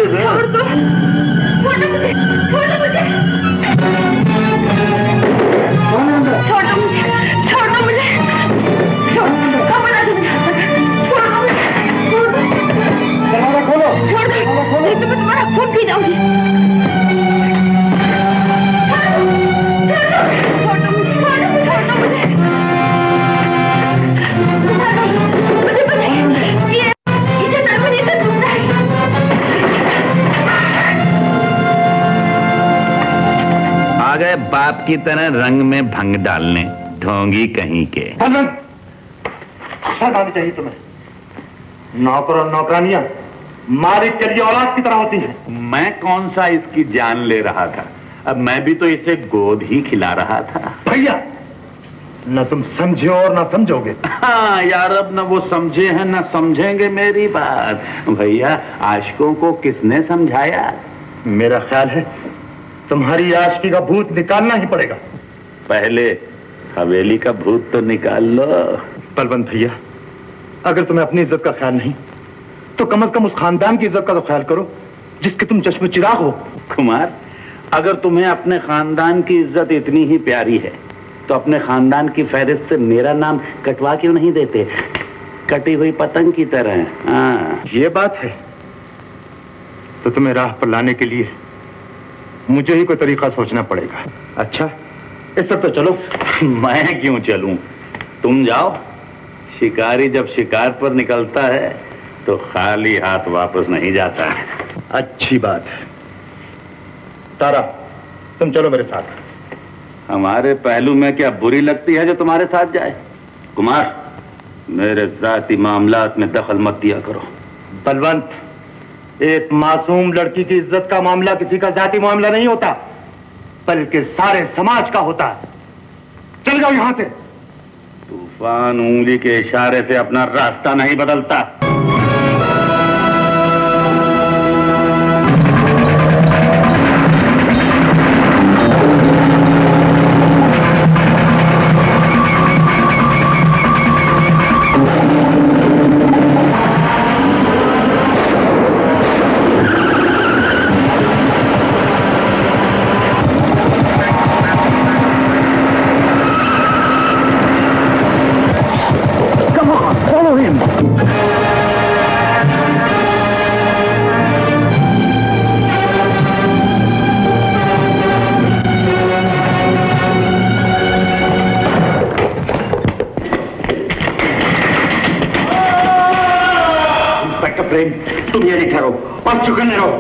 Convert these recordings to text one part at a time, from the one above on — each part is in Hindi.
छोड़ दो, छोड़ो मुझे, छोड़ो मुझे, छोड़ दो मुझे, छोड़ दो मुझे, छोड़ दो मुझे, छोड़ दो, दरवाजा खोलो, छोड़ दो, नहीं तो मैं तुम्हारा खून पी जाऊंगी। छोड़ दो मुझे, छोड़ दो मुझे, मुझे पता ये दरवाजे से टूटता है। आ गए बाप की तरह रंग में भंग डालने, ढोंगी कहीं के। शर्म आनी चाहिए तुम्हें। नौकर और नौकरानियां मालिक के लिए औलाद की तरह होती हैं। मैं कौन सा इसकी जान ले रहा था, अब मैं भी तो इसे गोद ही खिला रहा था। भैया न तुम समझे और न समझोगे। हाँ यार, अब न वो समझे हैं न समझेंगे मेरी बात। भैया आशिकों को किसने समझाया? मेरा ख्याल है तुम्हारी आशिकी का भूत निकालना ही पड़ेगा। पहले हवेली का भूत तो निकाल लो। बलवंत भैया, अगर तुम्हें अपनी इज्जत का ख्याल नहीं तो कम से कम उस खानदान की इज्जत का तो ख्याल करो जिसके तुम चश्मे चिराग हो। कुमार, अगर तुम्हें अपने खानदान की इज्जत इतनी ही प्यारी है तो अपने खानदान की फहरिस्त से मेरा नाम कटवा क्यों नहीं देते, कटी हुई पतंग की तरह। हाँ, ये बात है तो तुम्हें राह पर लाने के लिए मुझे ही कोई तरीका सोचना पड़ेगा। अच्छा, इस सब तो चलो। मैं क्यों चलूं, तुम जाओ। शिकारी जब शिकार पर निकलता है तो खाली हाथ वापस नहीं जाता है। अच्छी बात है। तारा, तुम चलो मेरे साथ। हमारे पहलू में क्या बुरी लगती है जो तुम्हारे साथ जाए? कुमार, मेरे जाती मामलात में दखल मत दिया करो। बलवंत, एक मासूम लड़की की इज्जत का मामला किसी का जाती मामला नहीं होता, बल्कि सारे समाज का होता है। चल जाओ यहां से। तूफान उंगली के इशारे से अपना रास्ता नहीं बदलता। तुम ये नहीं ठहरो और चुकने रहो।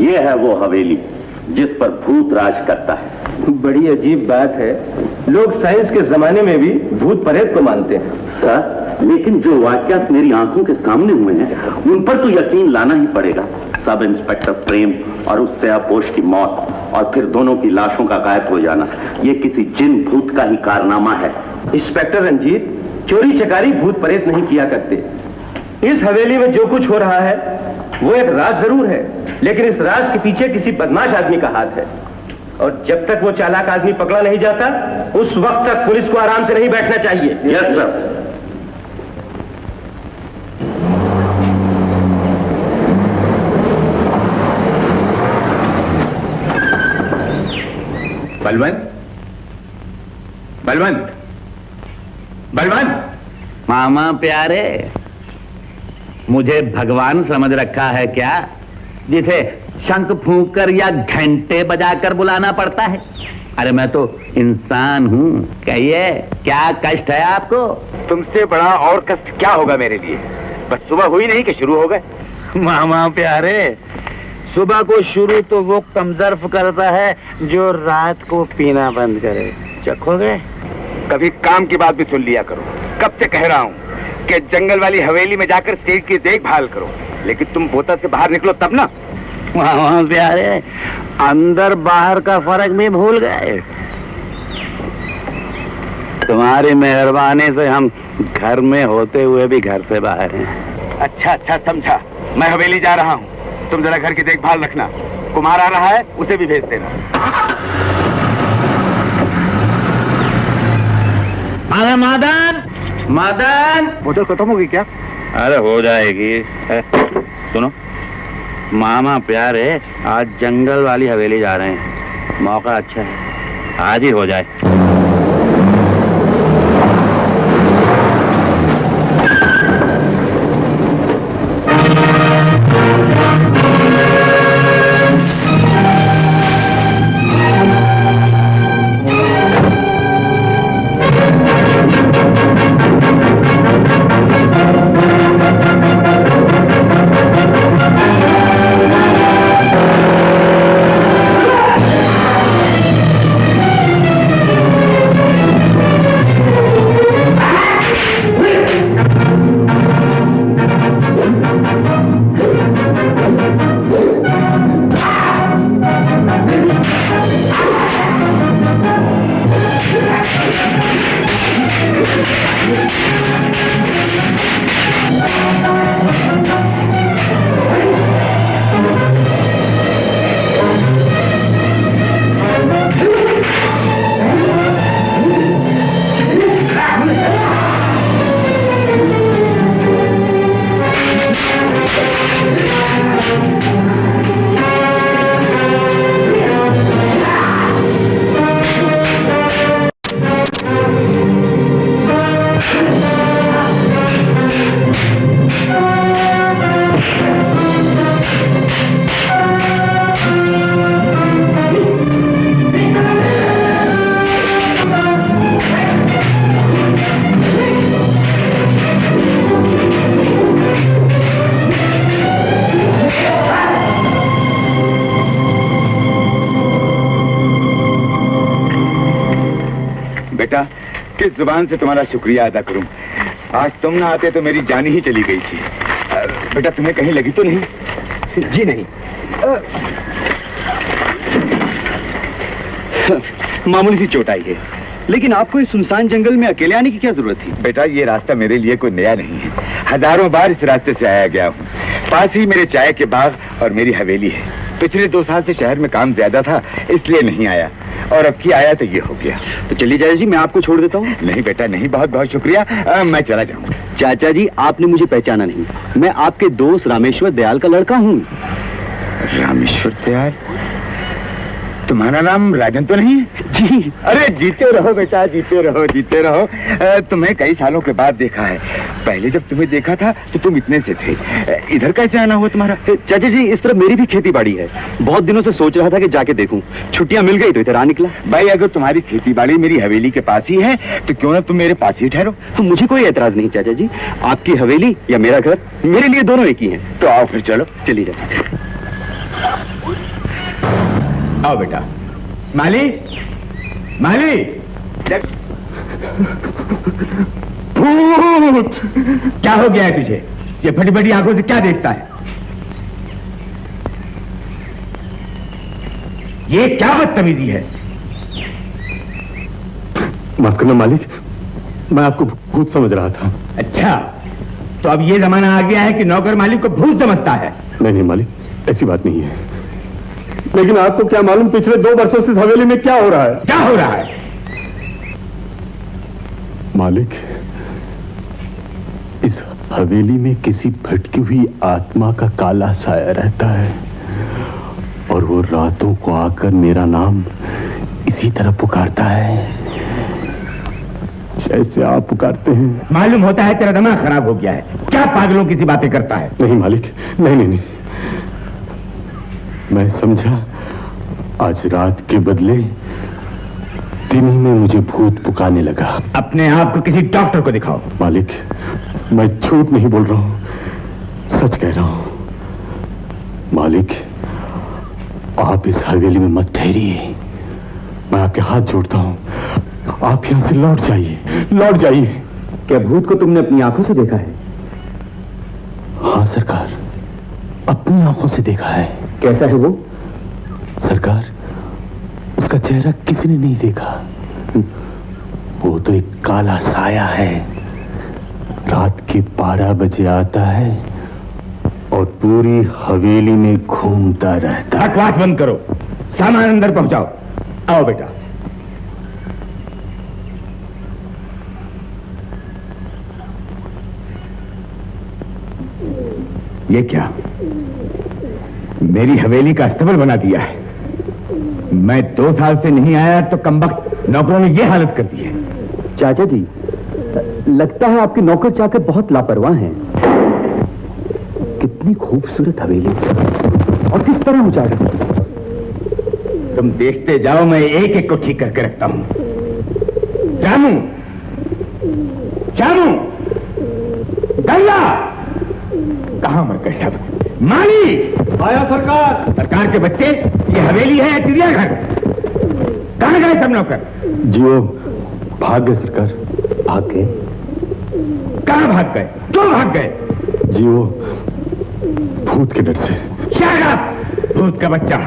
ये है वो हवेली जिस पर भूत राज करता है। बड़ी अजीब बात है, लोग साइंस के जमाने में भी भूत प्रेत को मानते हैं। सर, लेकिन जो वाकयात मेरी आंखों के सामने हुए हैं उन पर तो यकीन लाना ही पड़ेगा। सब इंस्पेक्टर प्रेम और उससे अपोश की मौत और फिर दोनों की लाशों का गायब हो जाना, ये किसी जिन भूत का ही कारनामा है। इंस्पेक्टर रंजीत, चोरी चकारी भूत प्रेत नहीं किया करते। इस हवेली में जो कुछ हो रहा है वो एक राज जरूर है, लेकिन इस राज के पीछे किसी बदमाश आदमी का हाथ है, और जब तक वो चालाक आदमी पकड़ा नहीं जाता उस वक्त तक पुलिस को आराम से नहीं बैठना चाहिए। Yes sir. बलवंत, बलवंत, बलवंत। मामा प्यारे, मुझे भगवान समझ रखा है क्या, जिसे शंख फूंककर या घंटे बजाकर बुलाना पड़ता है? अरे मैं तो इंसान हूँ। कहिए, क्या कष्ट है आपको? तुमसे बड़ा और कष्ट क्या होगा मेरे लिए? बस सुबह हुई नहीं कि शुरू हो गए। मामा प्यारे, सुबह को शुरू तो वो कमजर्फ करता है जो रात को पीना बंद करे। चखोगे? कभी काम की बात भी सुन लिया करो। कब से कह रहा हूँ कि जंगल वाली हवेली में जाकर सेठ की देखभाल करो, लेकिन तुम बोतल से बाहर निकलो तब ना। मामा प्यारे, अंदर बाहर का फर्क भी भूल गए। तुम्हारी मेहरबानी से हम घर में होते हुए भी घर से बाहर हैं। अच्छा अच्छा, समझा। मैं हवेली जा रहा हूँ, तुम जरा घर की देखभाल रखना। कुमार आ रहा है, उसे भी भेज देना। अरे मदन, मदन। बोतल खत्म होगी क्या? अरे हो जाएगी। सुनो, मामा प्यारे आज जंगल वाली हवेली जा रहे हैं, मौका अच्छा है, आज ही हो जाए। बेटा, किस जुबान से तुम्हारा शुक्रिया अदा करूं? आज तुम ना आते तो मेरी जान ही चली गई थी। बेटा, तुम्हें कहीं लगी तो नहीं? जी नहीं। मामूली सी चोट आई है। लेकिन आपको इस सुनसान जंगल में अकेले आने की क्या जरूरत थी? बेटा, ये रास्ता मेरे लिए कोई नया नहीं है। हजारों बार इस रास्ते से आया गया हूँ। पास ही मेरे चाय के बाग और मेरी हवेली है। पिछले 2 साल से शहर में काम ज्यादा था, इसलिए नहीं आया, और अब की आया तो ये हो गया। तो चलिए चाचा जी, मैं आपको छोड़ देता हूँ। नहीं बेटा नहीं, बहुत बहुत शुक्रिया, मैं चला जाऊँ। चाचा जी, आपने मुझे पहचाना नहीं। मैं आपके दोस्त रामेश्वर दयाल का लड़का हूँ। रामेश्वर दयाल? तुम्हारा नाम राजन तो नहीं है? जी। अरे जीते रहो बेटा, जीते रहो, जीते रहो। तुम्हें कई सालों के बाद देखा है। पहले जब तुम्हें देखा था तो तुम इतने से थे। इधर कैसे आना हुआ तुम्हारा? चाचा जी, इस तरफ मेरी भी खेती बाड़ी है। बहुत दिनों से सोच रहा था कि जाके देखूं। छुट्टियां मिल गई तो इधर आ निकला। भाई, अगर तुम्हारी खेती बाड़ी मेरी हवेली के पास ही है तो क्यों ना तुम मेरे पास ही ठहरो। तो मुझे कोई एतराज नहीं चाचा जी। आपकी हवेली या मेरा घर, मेरे लिए दोनों एक ही हैं। तो आओ फिर, चलो। चलिए चाचा। आओ बेटा। माली, माली। भूत! क्या हो गया है तुझे? ये फटी फटी आंखों से क्या देखता है? ये क्या बदतमीजी है? माफ करना मालिक, मैं आपको भूत समझ रहा था। अच्छा, तो अब ये जमाना आ गया है कि नौकर मालिक को भूत समझता है? नहीं नहीं मालिक, ऐसी बात नहीं है। लेकिन आपको क्या मालूम पिछले 2 वर्षों से हवेली में क्या हो रहा है? क्या हो रहा है? मालिक, इस हवेली में किसी भटकी हुई आत्मा का काला साया रहता है और वो रातों को आकर मेरा नाम इसी तरह पुकारता है जैसे आप पुकारते हैं। मालूम होता है तेरा दिमाग खराब हो गया है। क्या पागलों की सी बातें करता है? नहीं मालिक, नहीं नहीं नहीं, मैं समझा आज रात के बदले दिन ही में मुझे भूत पुकारने लगा। अपने आप को किसी डॉक्टर को दिखाओ। मालिक, मैं झूठ नहीं बोल रहा हूं, सच कह रहा हूं। मालिक, आप इस हवेली में मत ठहरिए। मैं आपके हाथ जोड़ता हूं, आप यहां से लौट जाइए, लौट जाइए। क्या भूत को तुमने अपनी आंखों से देखा है? हाँ सरकार, अपनी आंखों से देखा है। कैसा है वो? सरकार, उसका चेहरा किसी ने नहीं देखा। वो तो एक काला साया है। रात के 12 बजे आता है और पूरी हवेली में घूमता रहता है। बकवास बंद करो, सामान अंदर पहुंचाओ। आओ बेटा। ये क्या? मेरी हवेली का अस्तबल बना दिया है। मैं 2 साल से नहीं आया तो कमबख्त नौकरों ने ये हालत कर दी है। चाचा जी, लगता है आपके नौकर चाकर बहुत लापरवाह हैं। कितनी खूबसूरत हवेली और किस तरह उजागर। तुम देखते जाओ, मैं एक एक को ठीक करके रखता हूं। जामू, जामू, गल्ला, कहां मर गए सब? माली! आया सरकार। सरकार के बच्चे, ये हवेली है या चिड़ियाघर? कहां गए सब नौकर? जी वो भाग गए सरकार। भाग गए? कहां भाग गए? क्यों भाग गए? जी वो भूत के डर से। Shut up! भूत का बच्चा।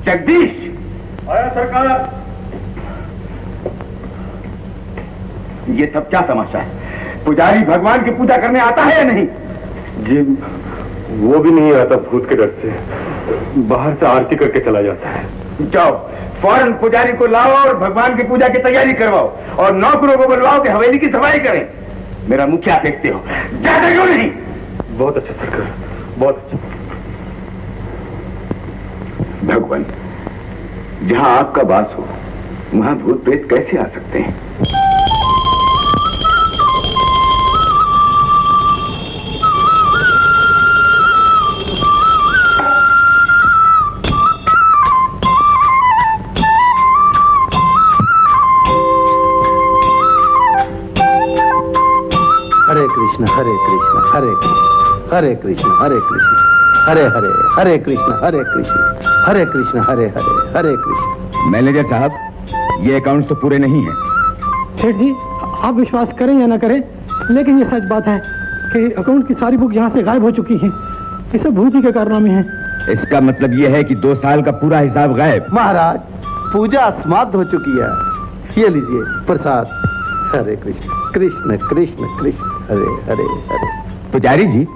जगदीश! आया सरकार। ये सब क्या तमाशा है? पुजारी भगवान की पूजा करने आता है या नहीं? जी वो भी नहीं आता भूत के डर से, बाहर से आरती करके चला जाता है। जाओ, फौरन पुजारी को लाओ और भगवान की पूजा की तैयारी करवाओ और नौकरों को बुलवाओ कि हवेली की सफाई करें। मेरा मुंह क्या देखते हो? जाते क्यों नहीं? बहुत अच्छा सरकार, बहुत अच्छा। भगवान, जहां आपका वास हो वहां भूत प्रेत कैसे आ सकते हैं? हरे कृष्ण हरे कृष्ण हरे कृष्ण हरे कृष्ण हरे कृष्ण हरे हरे हरे कृष्ण हरे कृष्ण हरे कृष्ण हरे हरे हरे कृष्ण। मैनेजर साहब, ये अकाउंट्स तो पूरे नहीं हैं। सेठ जी, आप विश्वास करें या ना करें, लेकिन ये सच बात है कि अकाउंट की सारी बुक यहाँ से गायब हो चुकी हैं। ये सब भूत ही के कारनामे हैं। इसका मतलब ये है कि 2 साल का पूरा हिसाब गायब। महाराज, पूजा समाप्त हो चुकी है। ये लीजिए प्रसाद। हरे कृष्ण कृष्ण कृष्ण कृष्ण हरे हरे हरे। पुजारी जी,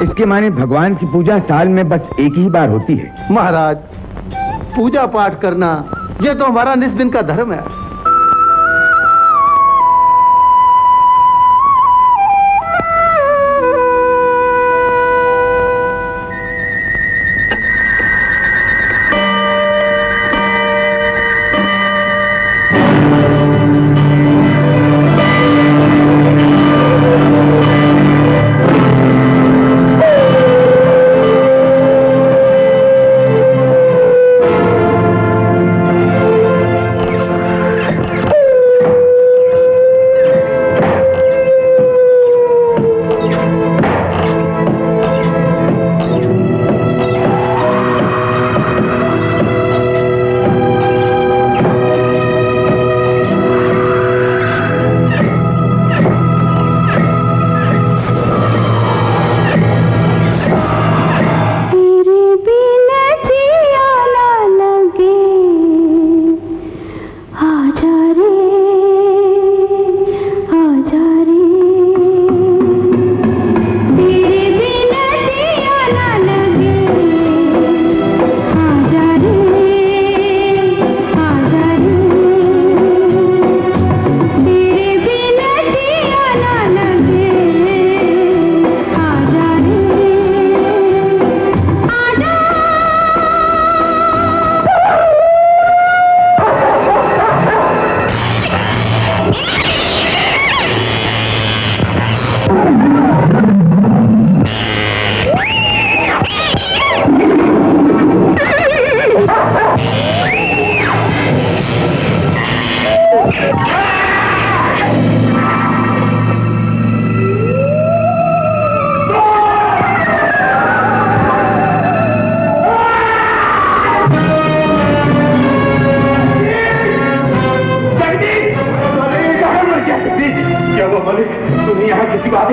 इसके माने भगवान की पूजा साल में बस एक ही बार होती है। महाराज, पूजा पाठ करना ये तो हमारा निस दिन का धर्म है।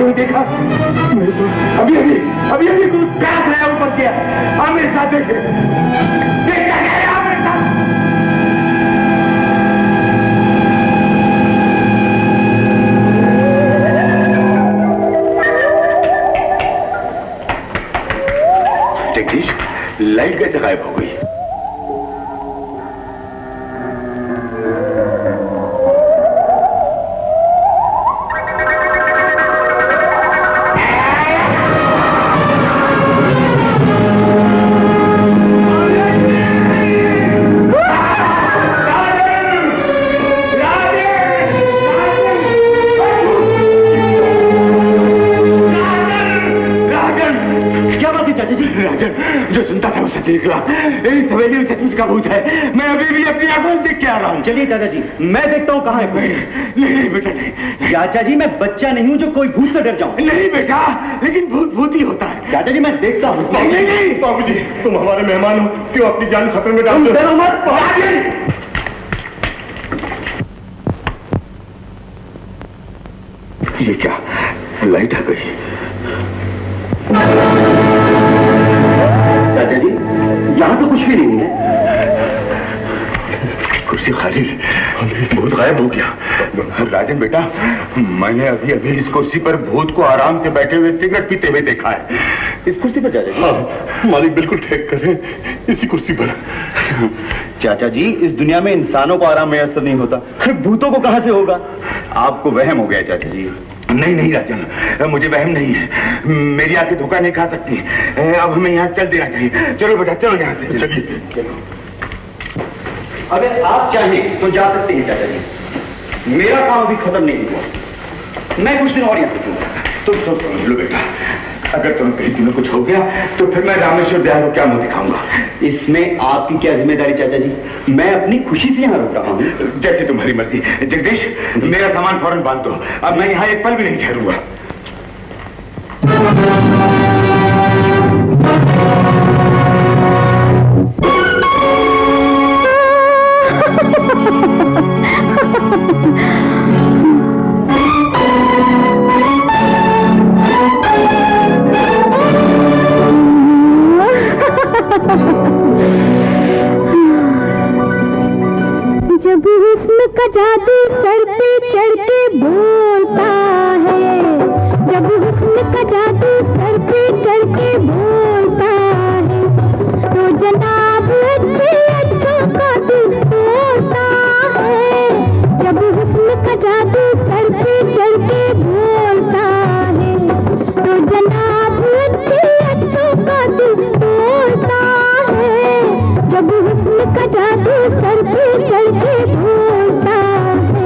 आते हुए देखा? मैंने तो अभी अभी अभी अभी कुछ प्यास आया ऊपर किया। आप मेरे साथ देखे, देख क्या कह रहे हैं आप मेरे साथ? जगदीश, लाइट कैसे गायब हो गई? जो सुनता था वो सच निकला। इस हवेली में सचमुच का भूत है। मैं अभी भी अपनी आंखों से देख के आ रहा हूँ। चलिए दादाजी, मैं देखता हूँ कहाँ है। नहीं बेटा नहीं। चाचा जी, मैं बच्चा नहीं हूँ जो कोई भूत से डर जाऊँ। नहीं बेटा, लेकिन भूत भूत ही होता है। दादाजी मैं देखता हूँ। नहीं नहीं बाबूजी, तुम हमारे मेहमान हो, क्यों अपनी जान खतरे में डाल दो? ये क्या, लाइट आ गई? चाचा जी, यहाँ तो कुछ भी नहीं है। कुर्सी खाली, भूत गायब हो गया। राजन बेटा, मैंने अभी अभी इस कुर्सी पर भूत को आराम से बैठे हुए सिगरेट पीते हुए देखा है। इस कुर्सी पर चाचा जी? हाँ, मालिक बिल्कुल ठीक कर रहे हैं, इसी कुर्सी पर। चाचा जी, इस दुनिया में इंसानों को आराम मैसर नहीं होता, भूतों को कहां से होगा? आपको वहम हो गया चाचा जी। नहीं नहीं राजन, मुझे वहम नहीं है। मेरी आंखें धोखा नहीं खा सकती। अब हमें यहाँ चल देना चाहिए। चलो बेटा, चलो यहाँ से। चलिए। अगर आप चाहें तो जा सकते हैं चाचा जी, मेरा काम अभी खत्म नहीं हुआ। मैं कुछ दिन और यहाँ रुकूंगा। तुम सब समझ लो बेटा, अगर तुम कहीं तुम्हें कुछ हो गया तो फिर मैं रामेश्वर दयाल को क्या मुंह दिखाऊंगा? इसमें आपकी क्या जिम्मेदारी चाचा जी? मैं अपनी खुशी से यहाँ रुक रहा हूँ। जैसे तुम्हारी मर्जी। जगदीश, मेरा सामान फौरन बांध दो। अब मैं यहाँ एक पल भी नहीं ठहरूंगा। जब हुस्न का जादू सर पे चढ़ के बोलता है, जब हुस्न का जादू सर पे चढ़ के बोलता है, तो जनाब अच्छे अच्छों का दिल तोड़ता है। जब हुस्न का जादू सर पे चढ़ के बोलता है, तो जनाब अच्छे अच्छों का दिल तोड़ता है। जब हुस्न का जादू सर पे चढ़ के बोलता है।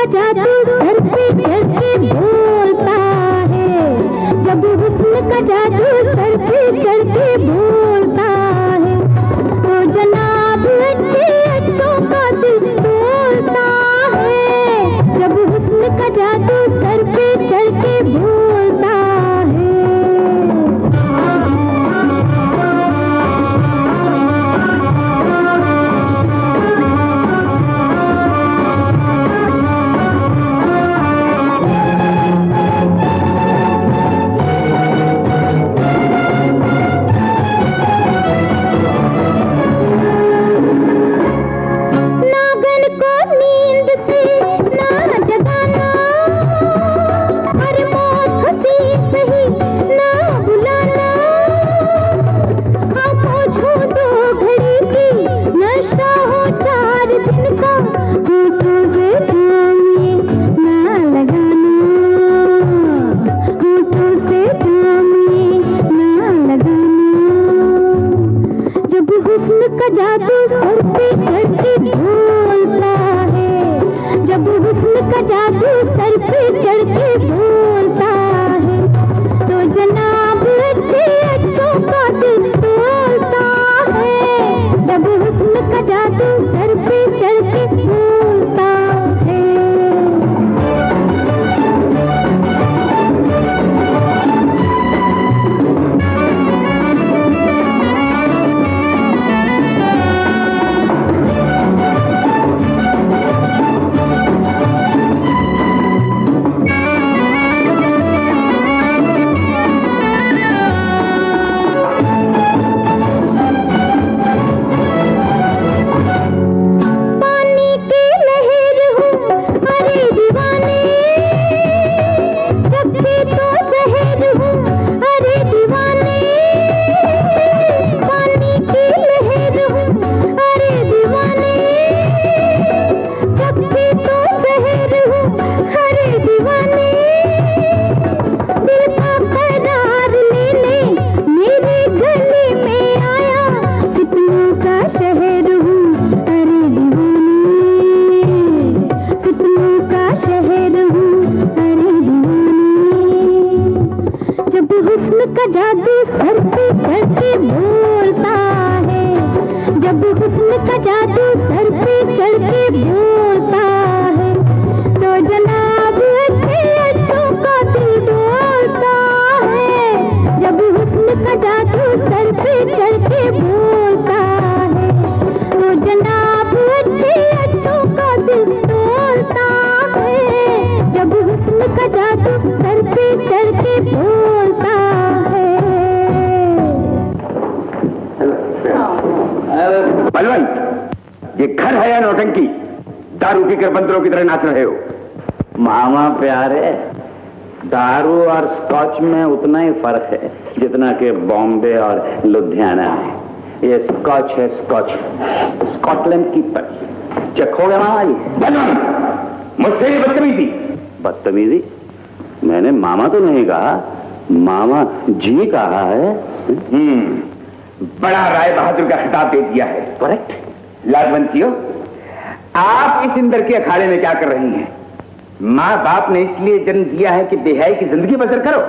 जादू सर पे चढ़ के बोलता है, जब हुस्न का जादू सर पे चढ़ के बोलता है, तो जनाब अच्छे अच्छों का दिल तोड़ता है। जब हुस्न का जादू सर पे चढ़ के बोलता है। नागन हुस्न का जादू सर पे चढ़ के बोलता है, जब हुस्न का जादू सर पे चढ़ के बोलता है, तो जनाब अच्छे अच्छों का दिल डोलता है, जब हुस्न का जादू सर पे चढ़ के बोलता है, तो जनाब अच्छे अच्छों का दिल डोलता है, जब हुस्न का जादू सर पे चढ़ के बोलता है। बलवंत, ये घर है या नौटंकी? दारू पीकर बंदरों की तरह नाच रहे हो। मामा प्यारे, दारू और स्कॉच में उतना ही फर्क है जितना कि बॉम्बे और लुधियाना में। ये स्कॉच है, स्कॉच, स्कॉटलैंड की पर चखोगे मामा जी? बलवंत, मुझसे ये बदतमीजी। बदतमीजी? मैंने मामा तो नहीं कहा, मामा जी कहा है। बड़ा राय बहादुर का खिताब दे दिया है। करेक्ट। लाजवंतियों, आप इस इंदर के अखाड़े में क्या कर रही हैं? माँ बाप ने इसलिए जन्म दिया है कि बेहयाई की जिंदगी बसर करो।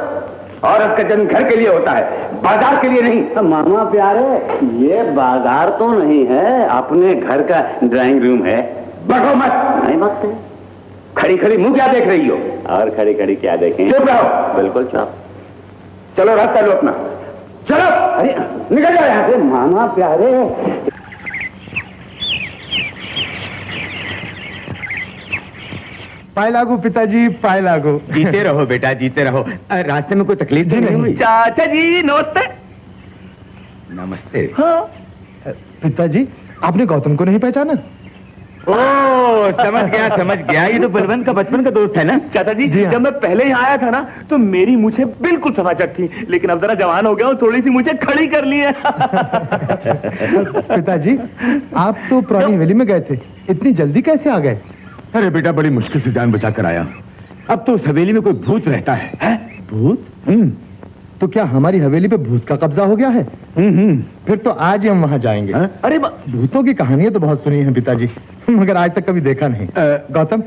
औरत का जन्म घर के लिए होता है, बाजार के लिए नहीं। तो मामा प्यारे, ये बाजार तो नहीं है, अपने घर का ड्राइंग रूम है। बढ़ो मत। नहीं बकते। खड़ी खड़ी मुंह क्या देख रही हो? और खड़ी खड़ी क्या देखें? चुप रहो। बिल्कुल चुप। चलो रास्ता लो अपना, चलो। अरे निकल जाओ यहाँ से। मामा प्यारे, पाए लागू पिताजी, पाए लागू। जीते रहो बेटा, जीते रहो। रास्ते में कोई तकलीफ तो नहीं हुई? चाचा जी नमस्ते। नमस्ते। हाँ पिताजी, आपने गौतम को नहीं पहचाना? ओह, समझ गया। ये तो बलवंत का बचपन का दोस्त है ना? चाचा जी, जी हाँ। जब मैं पहले यहाँ आया था ना तो मेरी मूछें बिल्कुल समाचक थी, लेकिन अब जरा जवान हो गया हूँ, थोड़ी सी मूछें खड़ी कर ली है। पिताजी, आप तो पुरानी हवेली में गए थे, इतनी जल्दी कैसे आ गए? अरे बेटा, बड़ी मुश्किल से जान बचा कर आया। अब तो उस हवेली में कोई भूत रहता है। भूत? तो क्या हमारी हवेली पे भूत का कब्जा हो गया है? फिर तो आज ही हम वहाँ जाएंगे। अरे भूतों की कहानियां तो बहुत सुनी है पिताजी, मगर आज तक कभी देखा नहीं। गौतम,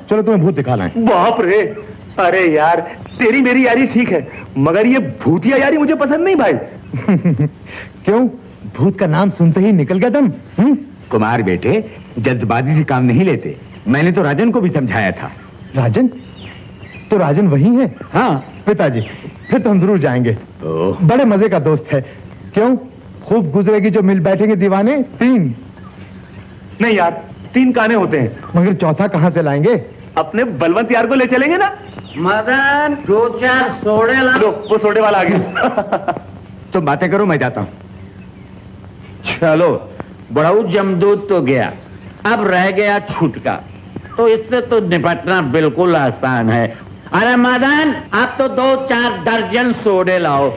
चलो तुम्हें भूत दिखा लाएं। बाप रे, अरे यार, तेरी मेरी यारी ठीक है, मगर ये भूतिया यारी मुझे पसंद नहीं भाई। क्यों? भूत का नाम सुनते ही निकल गया दम? कुमार बेटे, जल्दबाजी से काम नहीं लेते। मैंने तो राजन को भी समझाया था। राजन? तो राजन वही है? हाँ पिताजी, फिर तो हम जरूर जाएंगे। बड़े मजे का दोस्त है। क्यों? खूब गुजरेगी जो मिल बैठेंगे दीवाने। 3 नहीं यार, 3 काने होते हैं। मगर चौथा कहाँ से लाएंगे? अपने बलवंत यार को ले चलेंगे ना। मदन 2-4 सोडे ला। लो, वो सोडे वाला आ गया। तुम बातें करो, मैं जाता हूँ। चलो, बड़ाऊ जमदूत तो गया, अब रह गया छुटका, तो इससे तो निपटना बिल्कुल आसान है। अरे मदन, अब तो 2-4 दर्जन सोडे लाओ।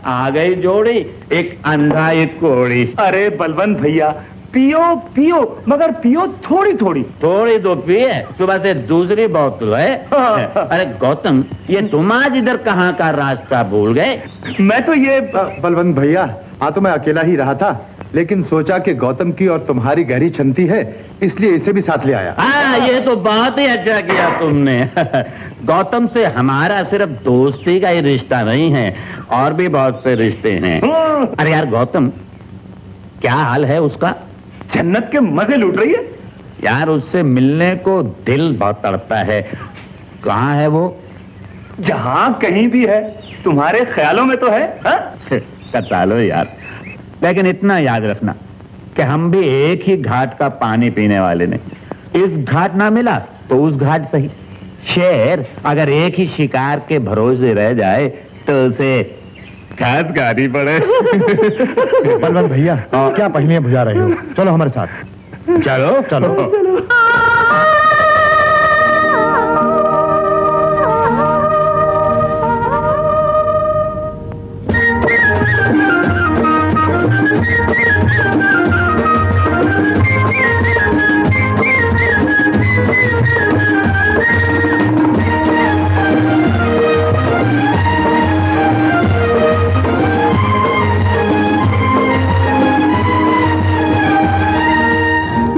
आ गई जोड़ी, एक अंधा एक कोड़ी। अरे बलवंत भैया, पियो पियो, मगर पियो थोड़ी थोड़ी। थोड़ी तो पिए, सुबह से दूसरी बोतल है। अरे गौतम, ये तुम आज इधर कहाँ का रास्ता भूल गए? मैं तो ये बलवंत भैया, तो मैं अकेला ही रहा था, लेकिन सोचा कि गौतम की और तुम्हारी गहरी छंती है, इसलिए इसे भी साथ ले आया। हाँ, ये तो बहुत ही अच्छा किया तुमने। गौतम से हमारा सिर्फ दोस्ती का ही रिश्ता नहीं है, और भी बहुत से रिश्ते हैं। अरे यार गौतम, क्या हाल है उसका? जन्नत के मजे लूट रही है यार, उससे मिलने को दिल बहुत तड़पता है। कहाँ है वो? जहां कहीं भी है, तुम्हारे ख्यालों में तो है। कता लो यार, लेकिन इतना याद रखना कि हम भी एक ही घाट का पानी पीने वाले नहीं। इस घाट ना मिला तो उस घाट सही। शेर अगर एक ही शिकार के भरोसे रह जाए तो उसे घाट गाड़ी पड़े। बलवंत भैया, क्या पहिलियां बुझा रहे हो? चलो हमारे साथ। चलो चलो।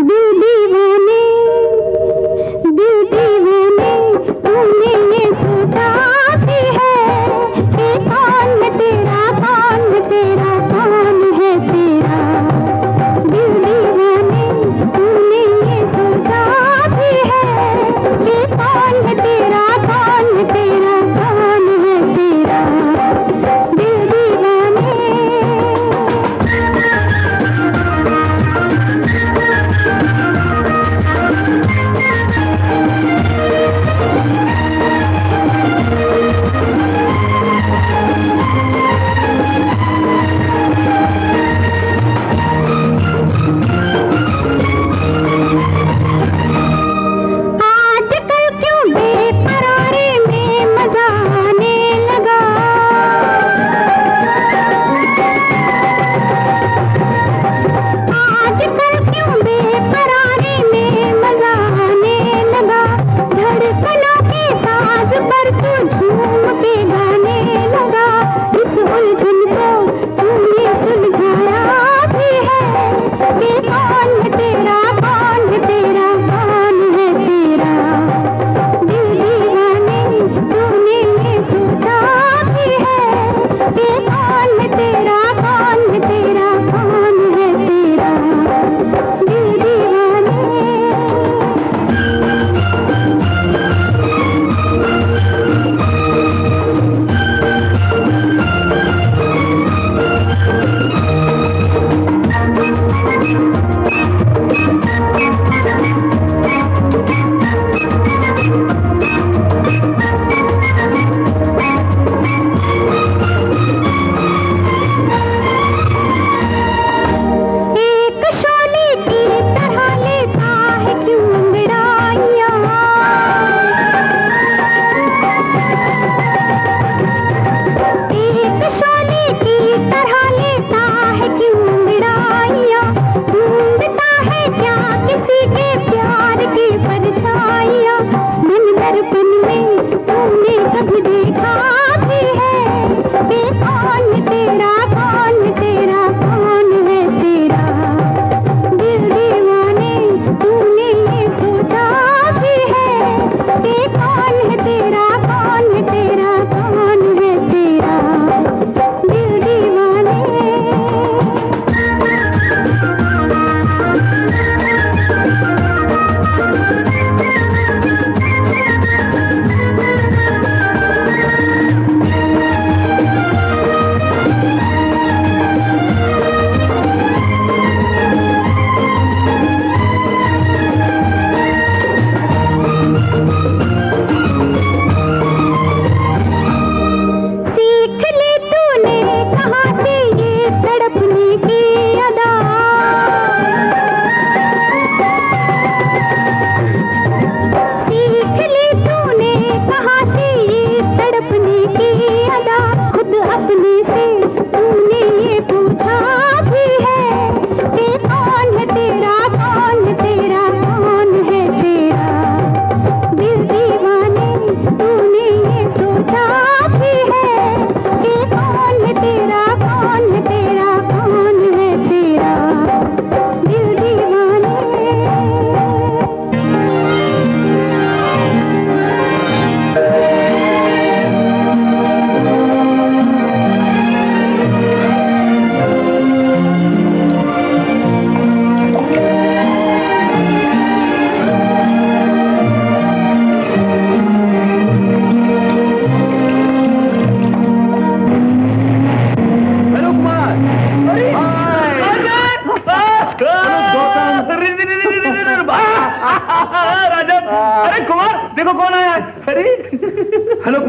दिल दीवाने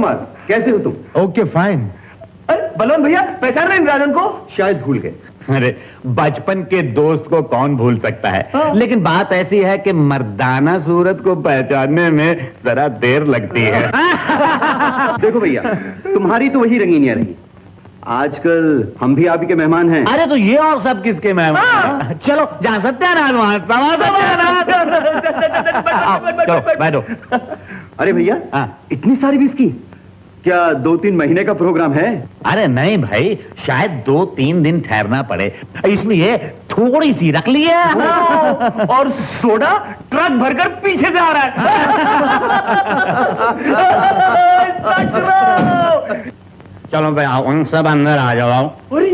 कुमार, कैसे हो तुम? Okay fine. अरे बलवान भैया, पहचान रहे राजन को? शायद भूल गए। अरे बचपन के दोस्त को कौन भूल सकता है। लेकिन बात ऐसी है कि मर्दाना सूरत को पहचानने में जरा देर लगती है। देखो भैया, तुम्हारी तो वही रंगीनियां रही। आजकल हम भी आप ही के मेहमान हैं। अरे तो ये और सब किसके मेहमान? चलो जहाँ सत्यानारायण वहाँ चलो बैठो। अरे भैया, इतनी सारी विस्की, क्या 2-3 महीने का प्रोग्राम है? अरे नहीं भाई, शायद 2-3 दिन ठहरना पड़े, इसलिए थोड़ी सी रख ली है। और सोडा ट्रक भरकर पीछे से आ रहा है। चलो भाई आओ, सब अंदर आ जाओ। अरे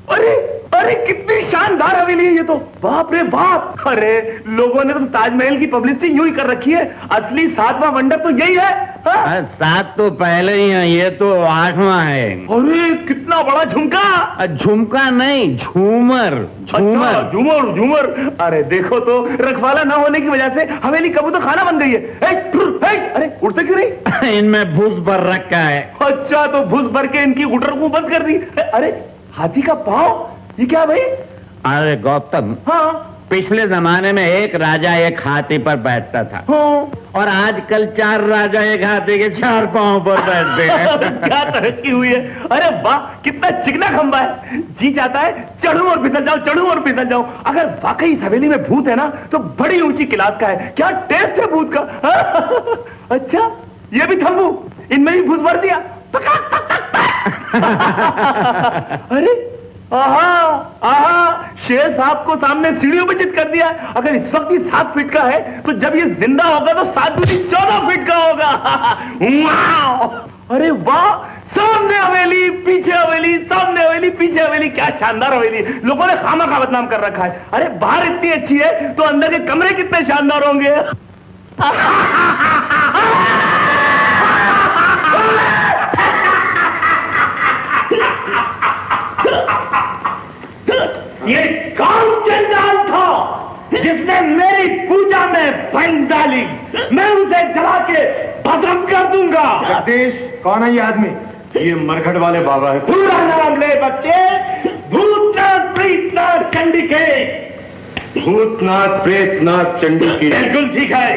अरे अरे, कितनी शानदार हवेली है ये तो। बाप रे बाप। अरे लोगों ने तो ताजमहल की पब्लिसिटी यूं ही कर रखी है। असली 7वां वंडर तो यही है। 7 तो पहले ही है, ये तो 8वां है। अरे कितना बड़ा झुमका। झुमका नहीं, झूमर। झूमर झूमर झूमर। अरे देखो तो, रखवाला ना होने की वजह से हवेली कबू तो खाना बन गई है। अरे उठते क्यों नहीं? इनमें भूस भर रखा है। अच्छा, तो भूस भर के इनकी गुटर को बंद कर दी। अरे हाथी का पाँव, ये क्या भाई? अरे गौतम, हाँ, पिछले जमाने में एक राजा एक हाथी पर बैठता था। हाँ। और आजकल 4 राजा एक हाथी के 4 पांव पर बैठते हैं। क्या तरक्की हुई है। अरे वाह, कितना चिकना खंबा है। जी चाहता है चढ़ूं और फिसल जाऊं, चढ़ूं और फिसल जाऊं। अगर वाकई इस हवेली में भूत है ना, तो बड़ी ऊंची क्लास का है। क्या टेस्ट है भूत का। अच्छा, ये भी थम्बू, इनमें भी भूस भर दिया। अरे आहा आहा, शेर साहब को सामने सीढ़ियों पे चित कर दिया। अगर इस वक्त ये 7 फीट का है, तो जब ये जिंदा होगा तो 7 दूनी 14 फीट का होगा। अरे वाह, सामने हवेली, पीछे हवेली, सामने हवेली, पीछे हवेली। क्या शानदार हवेली। लोगों ने खामा खा बदनाम कर रखा है। अरे बाहर इतनी अच्छी है, तो अंदर के कमरे कितने शानदार होंगे। ये कौन जंजाल था जिसने मेरी पूजा में भंग डाली? मैं उसे जला के भस्म कर दूंगा। जगदीश, कौन है ये आदमी? ये मरघट वाले बाबा है। पूरा नाम ले बच्चे। भूतनाथ प्रेतनाथ चंडिके। भूतनाथ प्रेतनाथ चंडिके। बिल्कुल ठीक है।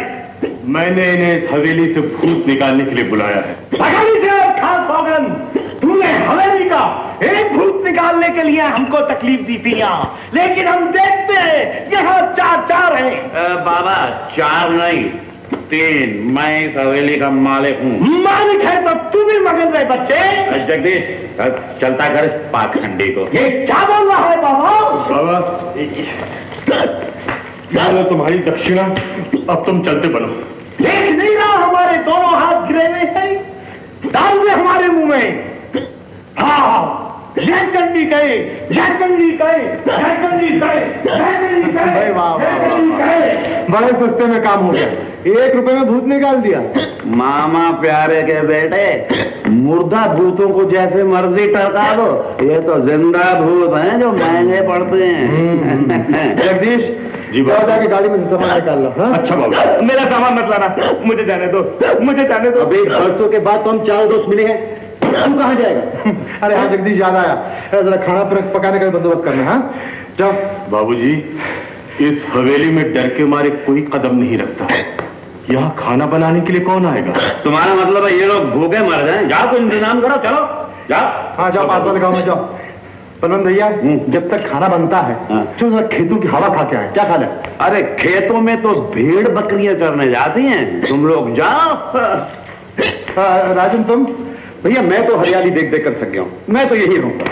मैंने इन्हें इस हवेली से भूत निकालने के लिए बुलाया है। तूने हवेली का एक भूत निकालने के लिए हमको तकलीफ दी थी यहाँ, लेकिन हम देखते हैं यहाँ 4 है। बाबा 4 नहीं 3, मैं इस हवेली का मालिक हूँ। मालिक है तो तू भी मगन रहे बच्चे। जगदीश, चलता कर इस पाखंडी को। ये क्या बोल रहा है बाबा? बाबा, ये तुम्हारी दक्षिणा, अब तुम चलते बनो। देख नहीं रहा हमारे दोनों हाथ गिरे हुए हैं, डाल दे हमारे मुंह में। हाँ, जय चंडी कहे, जय चंडी कहे, जय चंडी कहे, जय चंडी कहे, जय चंडी कहे। बड़े सस्ते में काम हो गया। 1 रुपए में भूत निकाल दिया। मामा प्यारे के बेटे, मुर्दा भूतों को जैसे मर्जी टरका दो, ये तो जिंदा भूत हैं जो महंगे पड़ते हैं। जगदीश जी, जाके गाड़ी में सामान निकाल लो। अच्छा बाबा, मेरा सामान मत लाना, मुझे जाने दो, मुझे जाने दो। अभी बरसों के बाद तो हम 4 दोस्त मिले हैं, तू कहाँ जाएगा? अरे हाँ जगदीश, याद आया, जरा खाना पकाने का बंदोबस्त करना। हाँ जाओ। बाबूजी, इस हवेली में डर के मारे कोई कदम नहीं रखता। यहाँ खाना बनाने के लिए कौन आएगा? तुम्हारा मतलब है ये लोग भूखे मर जाएं? जाओ कोई इंतजाम करो, चलो जाओ। हाँ जाओ, पास वाले गाँव में जाओ। पलवन भैया, जब तक खाना बनता है चलो जरा खेतों की हवा खा के आए। क्या खा ले? अरे खेतों में तो भेड़ बकरियां चरने जाती हैं, तुम लोग जाओ। राजन तुम? भैया मैं तो हरियाली देख देख कर थक गया हूँ, मैं तो यही रहूंगा।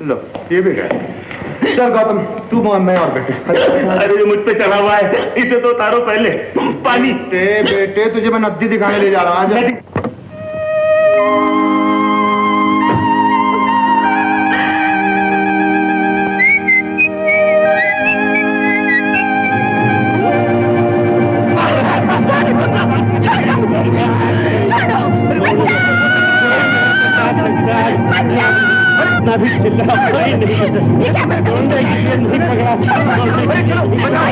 लो ये भी गए। चल गौतम, तू मैं और बेटे। अरे जो मुझ पे चढ़ा हुआ है, इसे तो उतारो पहले। पानी। बेटे तुझे मैं नदी दिखाने ले जा रहा हूँ। भी चिल्ला कोई नहीं पकड़ा।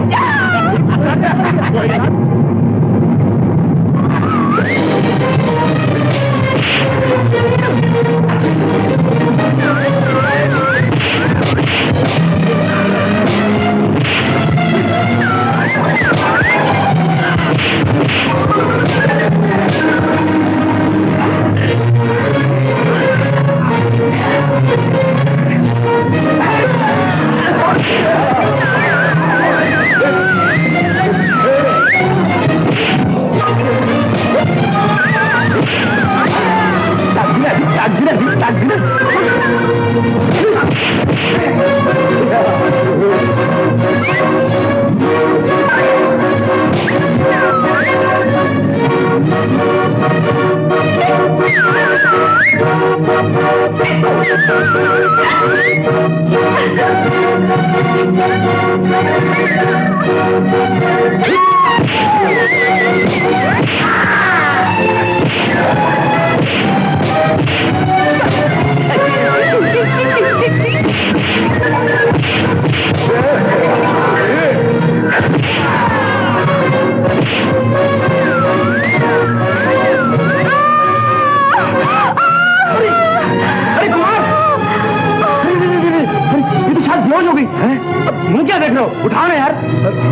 मुंह क्या देख रहे हो? उठाओ ना यार,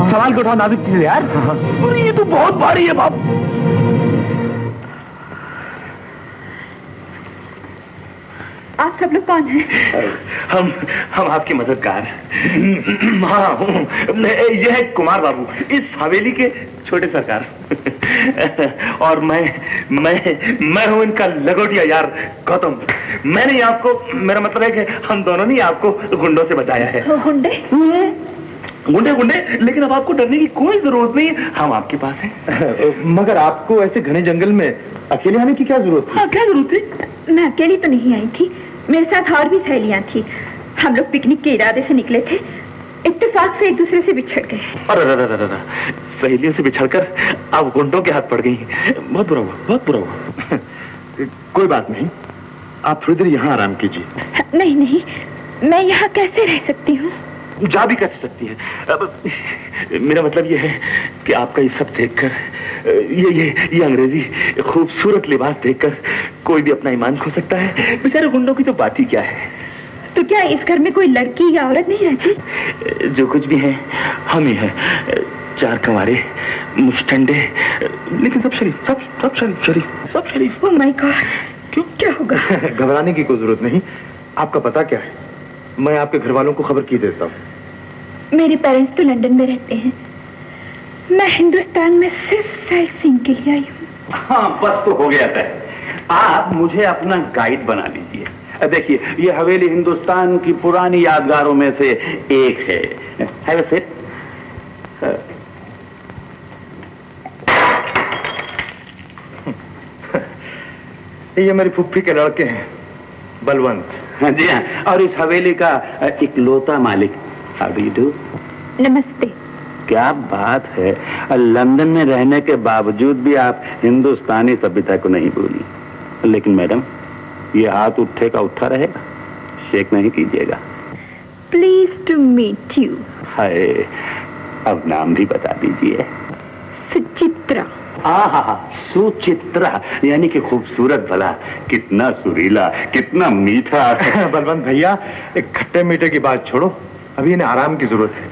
सवाल को उठाओ, नाजुक चीज है यार। अरे ये तो बहुत भारी है बाप। आप सब लोग कौन हैं? हम आपके मददगार। हाँ हूँ, ये है कुमार बाबू, इस हवेली के छोटे सरकार। और मैं हूँ इनका लगोटिया यार गौतम। मैंने आपको, मेरा मतलब है कि हम दोनों ने आपको गुंडों से बचाया है। गुंडे? गुंडे, लेकिन अब आपको डरने की कोई जरूरत नहीं, हम आपके पास हैं। मगर आपको ऐसे घने जंगल में अकेले आने की क्या जरूरत थी? हाँ, क्या जरूरत थी? मैं अकेली तो नहीं आई थी, मेरे साथ और भी सहेलियां थी। हम लोग पिकनिक के इरादे से निकले थे, इत्तेफाक से एक दूसरे से बिछड़ गए। अरे सहेलियों से बिछड़कर आप गुंडों के हाथ पड़ गई। बहुत बुरा हुआ, बहुत बुरा हुआ। कोई बात नहीं, आप थोड़ी देर यहाँ आराम कीजिए। नहीं, मैं यहाँ कैसे रह सकती हूँ? जा भी कर सकती है। अब मेरा मतलब ये है कि आपका ये सब देखकर, ये अंग्रेजी खूबसूरत लिबास देखकर कोई भी अपना ईमान खो सकता है। बेचारे गुंडों की तो बात ही क्या है। तो क्या इस घर में कोई लड़की या औरत नहीं रहती? जो कुछ भी है हम ही हैं, चार कंवारे, मुस्टंडे, लेकिन सब शरीफ, सब शरीफ। ओह माय गॉड, क्यों, क्या होगा? घबराने की कोई जरूरत नहीं। आपका पता क्या है? मैं आपके घर वालों को खबर की देता हूँ। मेरे पेरेंट्स तो लंदन में रहते हैं, मैं हिंदुस्तान में सिर्फ साइट सीइंग के लिए आई हूँ। हाँ, बस तो हो गया था। आप मुझे अपना गाइड बना लीजिए। देखिए, ये हवेली हिंदुस्तान की पुरानी यादगारों में से एक है। Have a seat. ये मेरी फुफ्फी के लड़के हैं, बलवंत। जी हाँ, और इस हवेली का इकलौता मालिक। How do you do? नमस्ते। क्या बात है, लंदन में रहने के बावजूद भी आप हिंदुस्तानी सभ्यता को नहीं भूली। लेकिन मैडम, ये हाथ उठे का उठा रहेगा, शेक नहीं कीजिएगा। Please to meet you. Hi, अब नाम भी बता दीजिए। सुचित्रा। हाँ, सुचित्रा, यानी कि खूबसूरत भला। कितना सुरीला, कितना मीठा। बलवंत भैया, एक खट्टे मीठे की बात छोड़ो, अभी इन्हें आराम की जरूरत है।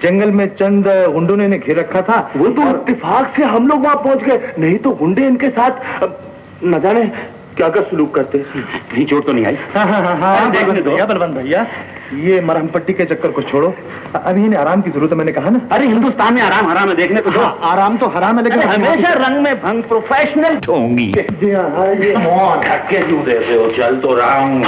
जंगल में चंद गुंडों ने इन्हें घेर रखा था। वो तो इत्तेफाक से हम लोग वहां पहुंच गए, नहीं तो गुंडे इनके साथ न जाने क्या क्या सुलूक करते। कहीं चोट तो नहीं आई? हाँ, देखने दो बलवंत भैया, ये मरहम पट्टी के चक्कर को छोड़ो, अभी इन्हें आराम की जरूरत है, मैंने कहा ना। अरे हिंदुस्तान में आराम हराम है, देखने को दो। हाँ, आराम तो हराम है, लेकिन हमेशा रंग में भंग प्रोफेशनल होंगी। धक्के क्यों देते हो? चल तो रहा हूँ।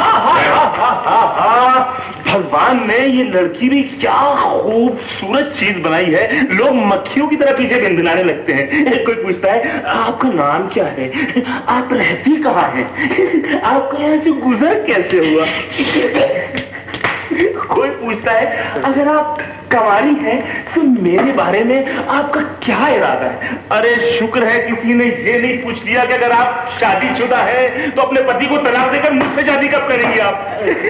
भगवान ने ये लड़की भी क्या खूबसूरत चीज बनाई है, लोग मक्खियों की तरह पीछे गिनगिनाने लगते हैं। कोई पूछता है आपका नाम क्या है, आप रहती कहाँ हैं, आपका यहाँ से गुजर कैसे हुआ? कोई पूछता है अगर आप कवारी हैं तो मेरे बारे में आपका क्या इरादा है? अरे शुक्र है किसी ने ये नहीं पूछ लिया कि अगर आप शादीशुदा है तो अपने पति को तलाक देकर मुझसे शादी कब करेंगे आप?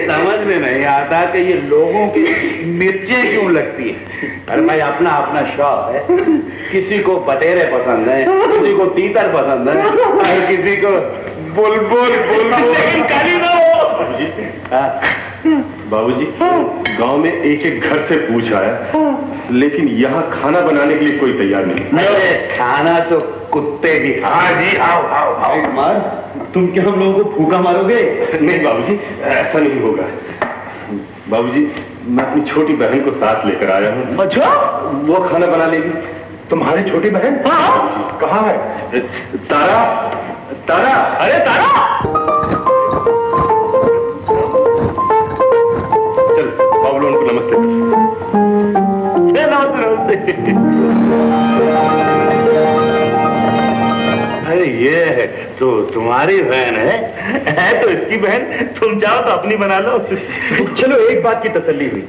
समझ में नहीं आता कि ये लोगों की मिर्चें क्यों लगती है। अरे भाई अपना अपना शौक है, किसी को बटेरे पसंद है, किसी को तीतर पसंद है और किसी को बुलबुल लेकिन काली ना हो। बाबूजी गांव में एक एक घर से पूछ आया, लेकिन यहाँ खाना बनाने के लिए कोई तैयार नहीं। अरे खाना तो कुत्ते भी। हाँ जी, आओ आओ आओ। कुमार, तुम क्या हम लोगों को भूखा मारोगे? नहीं बाबूजी, ऐसा नहीं होगा। बाबूजी मैं अपनी छोटी बहन को साथ लेकर आया हूँ। अच्छा, वो खाना बना लेगी। तुम्हारी छोटी बहन कहाँ है? तारा, तारा। अरे तारा, चल बाबू उनको नमस्ते। नमस्ते। अरे ये है तो तुम्हारी बहन है तो इसकी बहन। तुम जाओ तो अपनी बना लो। चलो एक बात की तसल्ली हुई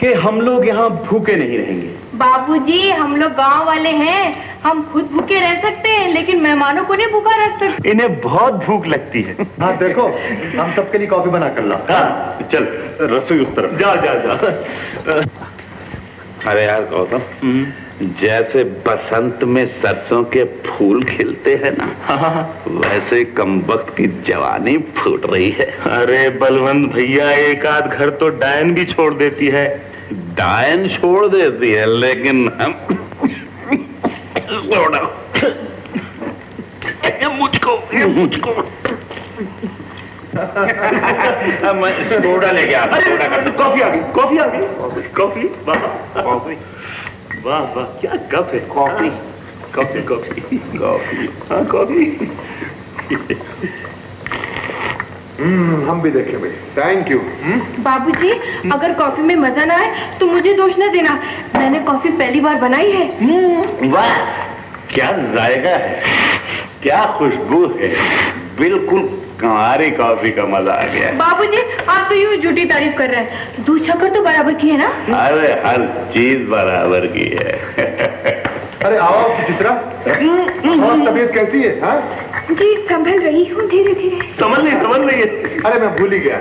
कि हम लोग यहाँ भूखे नहीं रहेंगे। बाबूजी, हम लोग गांव वाले हैं, हम खुद भूखे रह सकते हैं लेकिन मेहमानों को नहीं भूखा रख सकते। इन्हें बहुत भूख लगती है। हाँ देखो, हम सबके लिए कॉफी बना कर ला। हाँ। चल रसोई उस तरफ। जाओ जाओ जाओ। अरे यार गौतम, जैसे बसंत में सरसों के फूल खिलते हैं ना, वैसे कमबख्त की जवानी फूट रही है। अरे बलवंत भैया, एक आध घर तो डायन भी छोड़ देती है। डायन छोड़ देती है लेकिन हम मुझको सोडा लेके आ। कॉफी आ गई, कॉफी आ गई, कॉफी। वाह कॉफी, वाह वाह, क्या कप है। Coffee coffee coffee coffee. हाँ कॉफी। हम भी देखें भाई। Thank you. बाबूजी, अगर कॉफी में मजा ना आए तो मुझे दोष न देना, मैंने कॉफी पहली बार बनाई है। वाह, क्या जायका है, क्या खुशबू है, बिल्कुल हमारी कॉफी का मजा आ गया। बाबूजी, आप तो यूं झूठी तारीफ कर रहे हैं, दूध शक्कर तो बराबर की है ना? अरे हर चीज बराबर की है। अरे आओ चित्रा, और तबीयत कैसी है? हाँ जी, संभल रही हूँ धीरे धीरे। समझ नहीं है। अरे मैं भूल ही गया,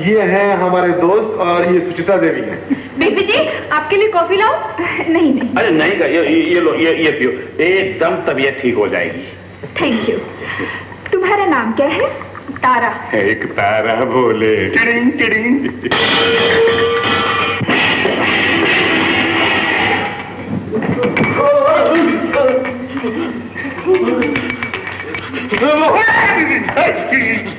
ये हैं हमारे दोस्त और ये सुचित्रा देवी है। बेबी जी, आपके लिए कॉफी लाओ? नहीं नहीं, अरे नहीं का, ये लो, ये पियो, एकदम तबीयत ठीक हो जाएगी। Thank you. तुम्हारा नाम क्या है? तारा। एक तारा बोले टिडिंग टिडिंग।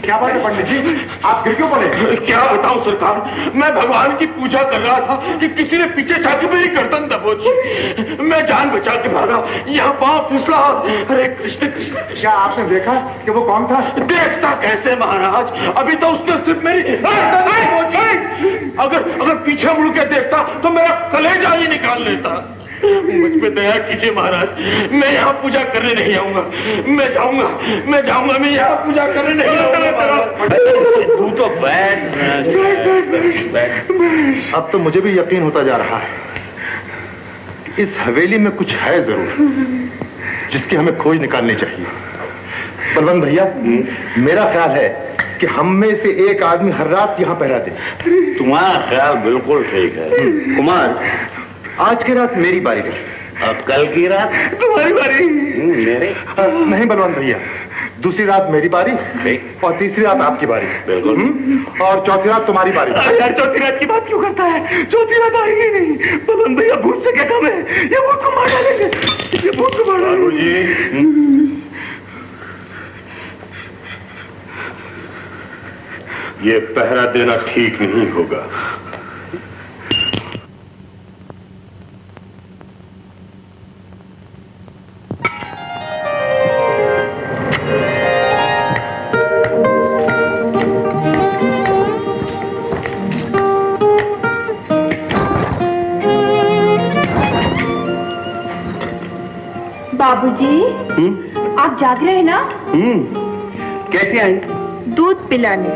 क्या बात है पंडित जी, आप गिर क्यों पड़े? क्या बताऊं सरकार, मैं भगवान की पूजा कर रहा था कि किसी ने पीछे जाके मेरी गर्दन दबोची। मैं जान बचा के भागा, यहाँ पांव फिसला। अरे कृष्ण कृष्ण। क्या आपने देखा कि वो कौन था? देखता कैसे महाराज, अभी तो उसने सिर्फ मेरी अगर पीछे मुड़ के देखता तो मेरा कलेजा ही निकाल लेता। मुझ पे दया कीजिए महाराज, मैं यहाँ पूजा करने नहीं आऊंगा। मैं जाऊंगा, मैं यहाँ पूजा करने नहीं आऊंगा। तू तो बैठ। अब तो मुझे भी यकीन होता जा रहा है, इस हवेली में कुछ है जरूर, जिसकी हमें खोज निकालनी चाहिए। बलवंत भैया, मेरा ख्याल है कि हम में से एक आदमी हर रात यहाँ पहरा दे। तुम्हारा ख्याल बिल्कुल ठीक है। कुमार, आज की रात मेरी बारी है। अब कल की रात तुम्हारी बारी। मेरे? नहीं बलवंत भैया, दूसरी रात मेरी बारी और तीसरी रात आपकी बारी। बिल्कुल। और चौथी रात तुम्हारी बारी। अरे यार, चौथी रात की बात क्यों करता है? चौथी रात आएगी नहीं। बलवंत भैया, भूत से क्या कम है? ये भूत को मार डालेंगे, ये भूत को मार डालेंगे। ये पहरा देना ठीक नहीं होगा। बाबूजी, आप जाग रहे हैं ना? कैसे आई? दूध पिलाने।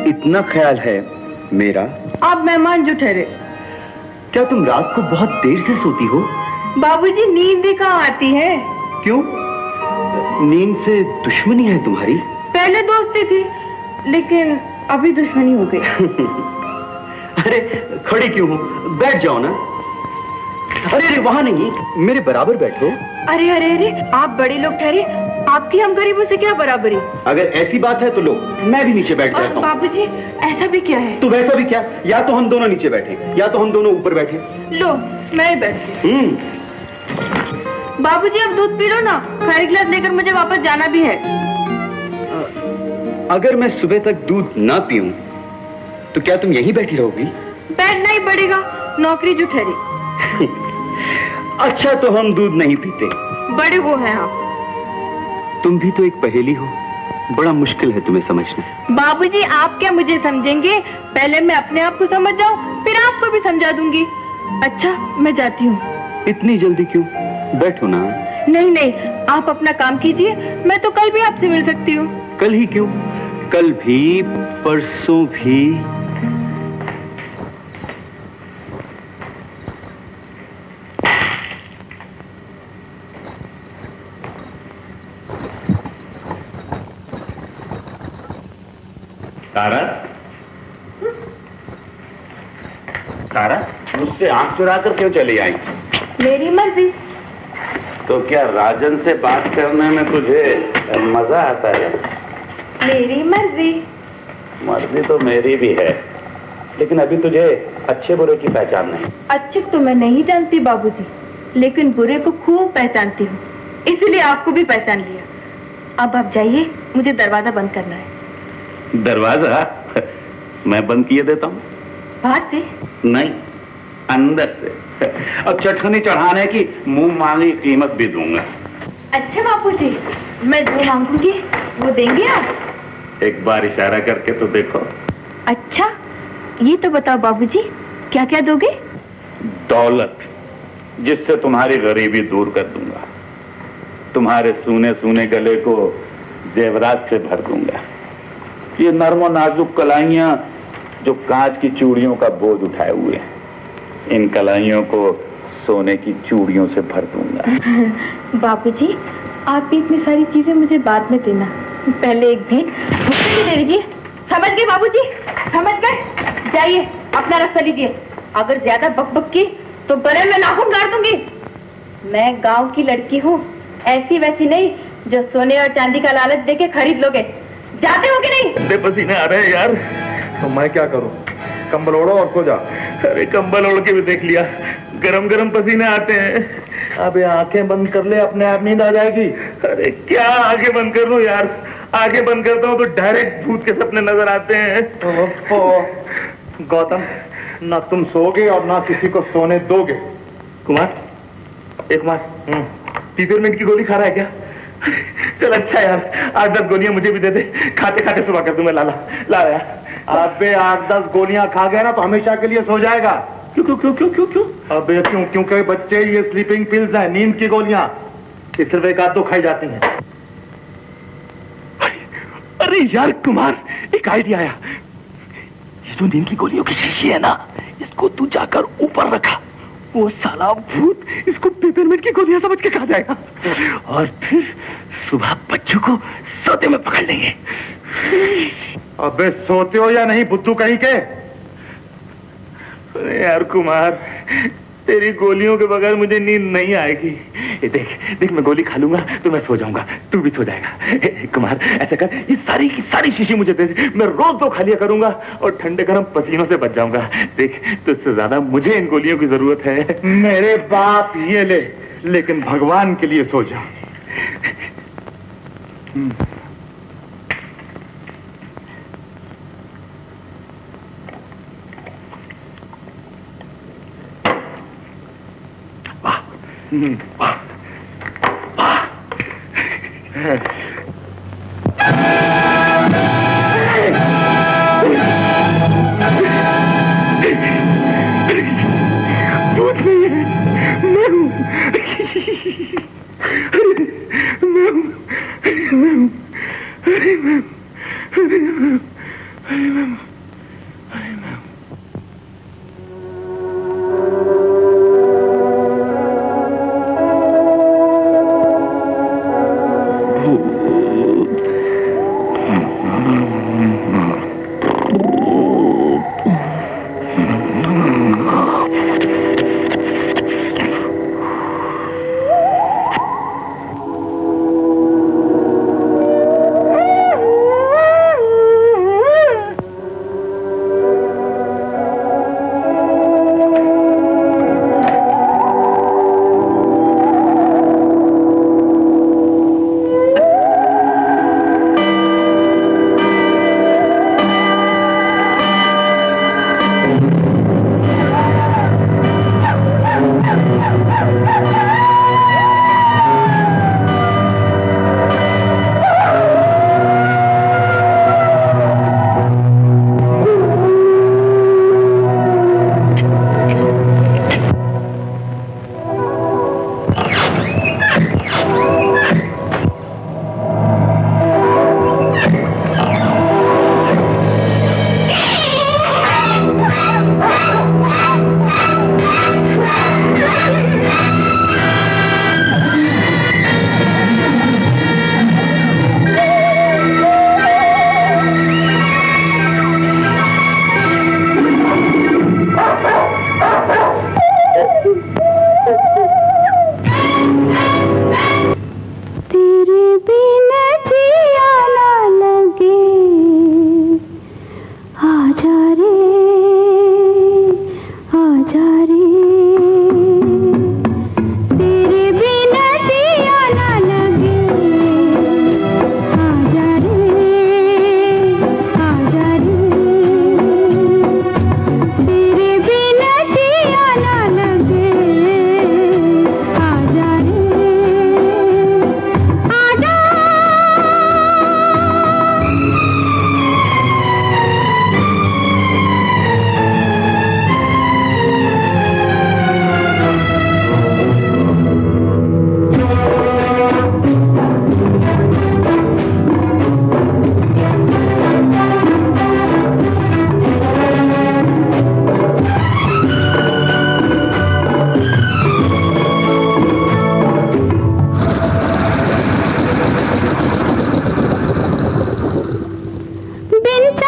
इतना ख्याल है मेरा? आप मेहमान जो ठहरे। क्या तुम रात को बहुत देर से सोती हो? बाबूजी नींद कहाँ आती है? क्यों? नींद से दुश्मनी है तुम्हारी? पहले दोस्ती थी, लेकिन अभी दुश्मनी हो गई। अरे खड़ी क्यों हो? बैठ जाओ ना। अरे अरे वहां नहीं, मेरे बराबर बैठो। अरे अरे अरे, आप बड़े लोग ठहरे, आपकी हम गरीबों से क्या बराबरी? अगर ऐसी बात है तो लो, मैं भी नीचे बैठ जाता हूँ। बाबूजी ऐसा भी क्या है? तो वैसा भी क्या, या तो हम दोनों नीचे बैठे या तो हम दोनों ऊपर बैठे। लो मैं ही बैठती। बाबूजी अब दूध पी लो ना, खाली गिलास लेकर मुझे वापस जाना भी है। अगर मैं सुबह तक दूध ना पीऊं तो क्या तुम यहीं बैठी रहोगी? बैठना ही पड़ेगा, नौकरी जो ठहरी। अच्छा तो हम दूध नहीं पीते। बड़े वो हैं आप। तुम भी तो एक पहेली हो, बड़ा मुश्किल है तुम्हें समझना। बाबूजी आप क्या मुझे समझेंगे? पहले मैं अपने आप को समझ जाऊं, फिर आपको भी समझा दूंगी। अच्छा मैं जाती हूँ। इतनी जल्दी क्यों? बैठो ना। नहीं नहीं, आप अपना काम कीजिए, मैं तो कल भी आपसे मिल सकती हूँ। कल ही क्यों? कल भी, परसों भी। तारा, तारा, मुझसे आंख चुरा कर क्यों चली आई? मेरी मर्जी। तो क्या राजन से बात करने में तुझे मजा आता है? मेरी मर्जी। मर्जी तो मेरी भी है, लेकिन अभी तुझे अच्छे बुरे की पहचान नहीं। अच्छे तो मैं नहीं जानती बाबूजी, लेकिन बुरे को खूब पहचानती हूँ, इसीलिए आपको भी पहचान लिया। अब आप जाइए, मुझे दरवाजा बंद करना है। दरवाजा मैं बंद किए देता हूँ। बाहर से? नहीं, अंदर से। अब चटखनी चढ़ाने की मुंह मांगी कीमत भी दूंगा। अच्छा बापूजी, मैं जो मांगूंगी वो देंगे आप? एक बार इशारा करके तो देखो। अच्छा ये तो बताओ बाबूजी, क्या क्या दोगे? दौलत, जिससे तुम्हारी गरीबी दूर कर दूंगा। तुम्हारे सूने सूने गले को जेवरात से भर दूंगा। ये नर्म नाजुक कलाइयां जो कांच की चूड़ियों का बोझ उठाए हुए हैं, इन कलाइयों को सोने की चूड़ियों से भर दूंगा। बाबूजी आप इतनी सारी चीजें मुझे बाद में देना, पहले एक भेंट मुझे दे दीजिए। समझ गए बाबूजी? समझ गए? जाइए अपना रास्ता लीजिए। अगर ज्यादा बकबक की तो बड़े में नाखून काट दूंगी। मैं गांव की लड़की हूँ, ऐसी वैसी नहीं जो सोने और चांदी का लालच देके खरीद लोगे। जाते हो कि नहीं? बेपसीने आ रहे हैं यार। तो मैं क्या करूं? कंबल ओढ़ो और सो जा। अरे कंबल ओढ़ के भी देख लिया, गरम गरम पसीने आते हैं। अबे आंखें बंद कर ले, अपने आप नींद आ जाएगी। अरे क्या आंखें बंद कर लूं यार? आंखें बंद करता हूँ तो डायरेक्ट भूत के सपने नजर आते हैं। गौतम, ना तुम सोगे और ना किसी को सोने दोगे। कुमार, एक कुमार, पिपरमिंट की गोली खा रहा है क्या? चल अच्छा यार, 8-10 गोलियां मुझे भी दे दे, खाते खाते सुबह कर दूंगा। लाला ला यार। अबे 8-10 गोलियां खा गए ना तो हमेशा के लिए सो जाएगा। क्यों क्यों क्यों क्यों क्यों क्यों? अबे क्यों? क्योंकि बच्चे ये स्लीपिंग पिल्स हैं, नींद की गोलियां। ये सिर्फ एक आध दो खाई जाती हैं। अरे यार कुमार, एक आइडिया आया। ये जो नींद की गोलियों की शीशी है ना, इसको तू जाकर ऊपर रखा, वो साला भूत इसको पेपरमिंट की गोलियां समझ के खा जाएगा, और फिर सुबह बच्चों को सोते में पकड़ लेंगे। अबे सोते हो या नहीं बुद्धू कहीं के? अरे यार कुमार, तेरी गोलियों के बगैर मुझे नींद नहीं आएगी। ये देख देख, मैं गोली खा लूंगा तो मैं सो जाऊंगा, तू भी सो जाएगा। कुमार ऐसा कर, ये सारी की सारी शीशी मुझे दे दे, मैं रोज 2 खा लिया करूंगा और ठंडे गर्म पसीनों से बच जाऊंगा। देख तुझसे ज्यादा मुझे इन गोलियों की जरूरत है। मेरे बाप ये ले, लेकिन भगवान के लिए सो जा।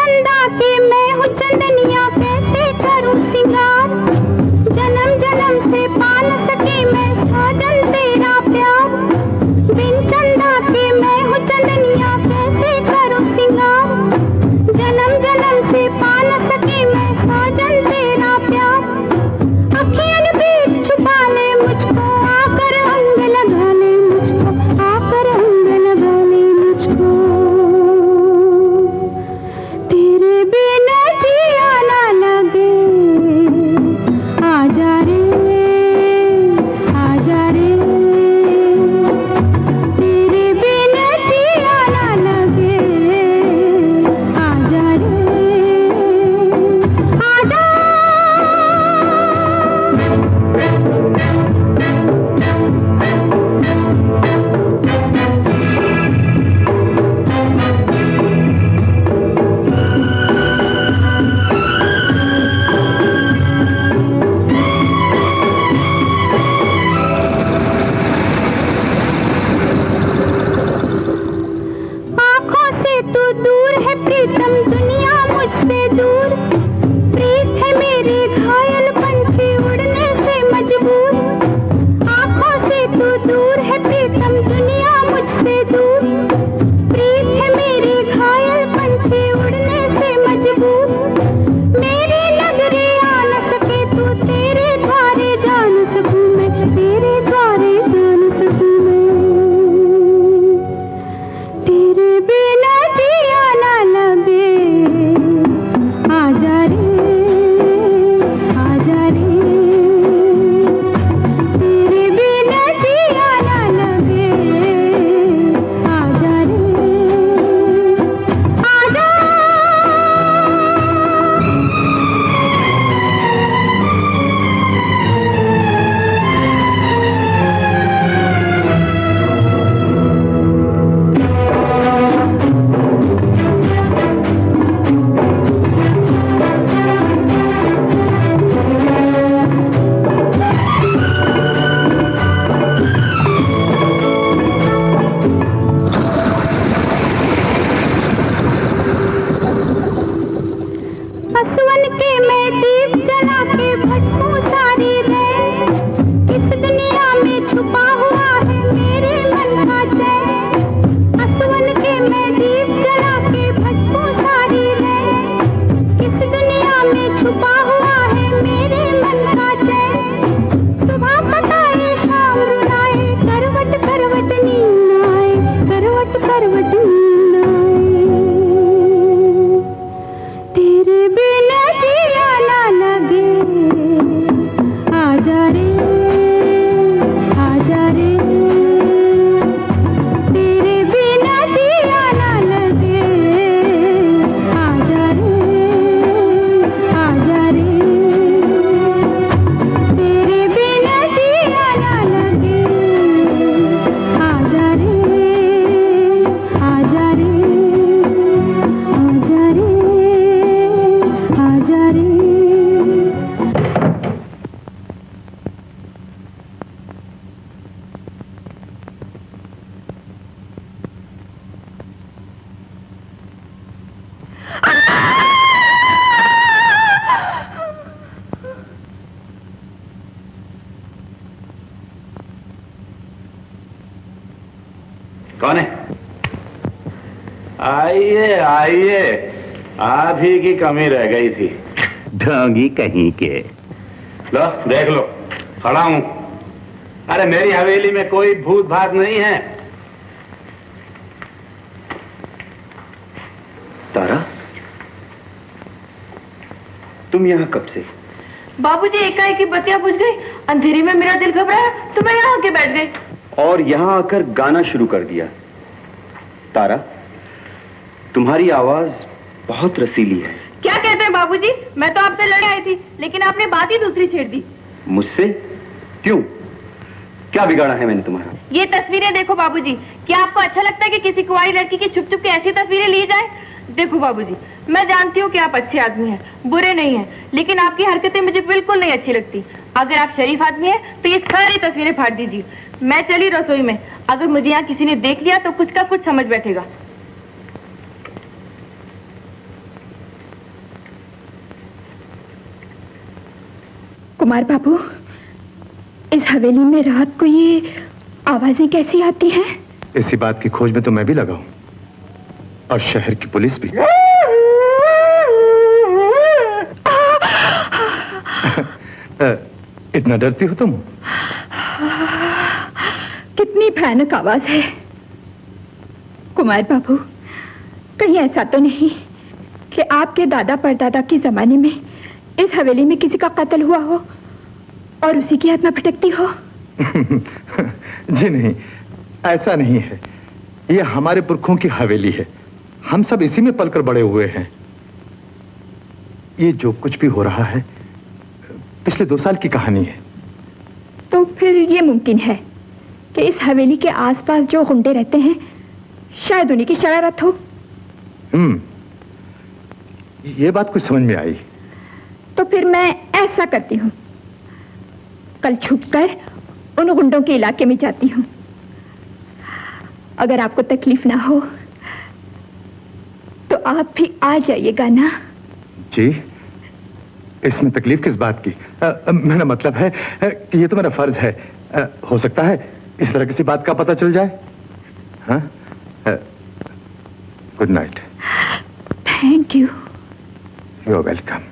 चंदा के मैं हूँ चंदनिया, कैसे करूँ सिंगार। जन्म जन्म से पा न सकी मैं साजन तेरा प्यार। बिन चंदा के मैं हूँ चंदनिया, कैसे करूँ सिंगार। जन्म जन्म से पा न सकी मैं साजन तेरा प्यार। अखियन बीच छुपा ले मुझको, आकर अंग लगा ले मुझको, आकर अंग लगा ले मुझको। तेरे बिना जिया ना लगे, आजा रे आजा रे। तेरे बिना जिया ना लगे, आजा रे आजा। आँखों से तू दूर है प्रीतम, दुनिया मुझसे दूर। प्रीत है मेरी घायल पंछी, उड़ने से मजबूर। आँखों से तू दूर है प्रीतम, दुनिया मुझसे दूर। प्रीत है मेरी घायल पंछी, उड़ने से मजबूर। मेरी नगरी आ न सके तू, तेरे द्वारे जान सकूं मैं, तेरे द्वारे जान सकूं मैं। तेरे बिना जिया ना लगे, आजा रे आजा रे। तेरे बिना जिया ना लगे, आजा रे आजा। असवन के मैं दीप जला के भटकूं सारी रात। किस दुनिया में छुपा हुआ है मेरे मन का चैन। असवन के मैं दीप जला के भटकूं सारी रात। किस दुनिया में छुपा हुआ है मेरे मन का चैन। सुबह सताए शाम रुलाए, करवट करवट नींद आए, करवट करवट नींद आए। तेरे बिना जिया ना लगे, आजा रे आजा रे। तेरे बिना जिया ना लगे, आजा रे आजा रे। तेरे बिना जिया ना लगे, आजा रे आजा रे आजा रे आजा रे। कौन है? आइए आइए, आप ही की कमी रह गई थी, ढोंगी कहीं के। लो देख लो, खड़ा हूं। अरे मेरी हवेली में कोई भूत भात नहीं है। तारा, तुम यहाँ कब से? बाबूजी एकाएक की बत्तियां बुझ गई, अंधेरी में मेरा दिल घबराया तो मैं यहाँ आके बैठ गई। और यहाँ आकर गाना शुरू कर दिया। तारा, तुम्हारी आवाज बहुत रसीली है। क्या कहते हैं बाबूजी? मैं तो आपसे लड़ने आई थी, लेकिन आपने बात ही दूसरी छेड़ दी। मुझसे? क्यों? क्या बिगाड़ा है मैंने तुम्हारा? ये तस्वीरें देखो बाबूजी, क्या आपको अच्छा लगता है कि किसी कुंवारी लड़की की छुप छुप के ऐसी तस्वीरें ली जाए? देखो बाबूजी, मैं जानती हूँ कि आप अच्छे आदमी हैं, बुरे नहीं हैं, लेकिन आपकी हरकतें मुझे बिल्कुल नहीं अच्छी लगती। अगर आप शरीफ आदमी हैं तो ये सारी तस्वीरें फाड़ दीजिए। मैं चली रसोई में, अगर मुझे यहाँ किसी ने देख लिया तो कुछ का कुछ समझ बैठेगा। कुमार बाबू, इस हवेली में रात को ये आवाजें कैसी आती हैं? इसी बात की खोज में तो मैं भी लगा हूं, और शहर की पुलिस भी। इतना डरती हो तुम? कितनी भयानक आवाज है। कुमार बाबू, कहीं ऐसा तो नहीं कि आपके दादा परदादा के जमाने में इस हवेली में किसी का कत्ल हुआ हो और उसी की आत्मा भटकती हो? जी नहीं, ऐसा नहीं है। ये हमारे पुरखों की हवेली है, हम सब इसी में पलकर बड़े हुए हैं। ये जो कुछ भी हो रहा है पिछले 2 साल की कहानी है। तो फिर ये मुमकिन है कि इस हवेली के आसपास जो गुंडे रहते हैं शायद उन्हीं की शरारत हो। ये बात कुछ समझ में आई। तो फिर मैं ऐसा करती हूँ, कल छुपकर उन गुंडों के इलाके में जाती हूँ। अगर आपको तकलीफ ना हो तो आप भी आ जाइएगा ना? जी, इसमें तकलीफ किस बात की? मेरा मतलब है कि ये तो मेरा फर्ज है। हो सकता है इस तरह किसी बात का पता चल जाए। हाँ, good night. Thank you. You are welcome.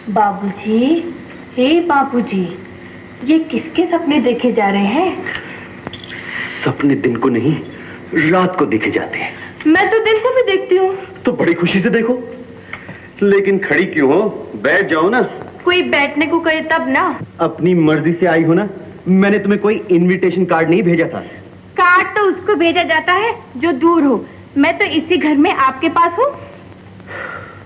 बाबूजी, हे बाबूजी, ये किसके सपने देखे जा रहे हैं? सपने दिन को नहीं, रात को देखे जाते हैं। मैं तो दिन को भी देखती हूँ। तो बड़ी खुशी से देखो। लेकिन खड़ी क्यों हो? बैठ जाओ ना। कोई बैठने को कहे तब ना। अपनी मर्जी से आई हो ना, मैंने तुम्हें कोई इनविटेशन कार्ड नहीं भेजा था। कार्ड तो उसको भेजा जाता है जो दूर हो। मैं तो इसी घर में आपके पास हूँ।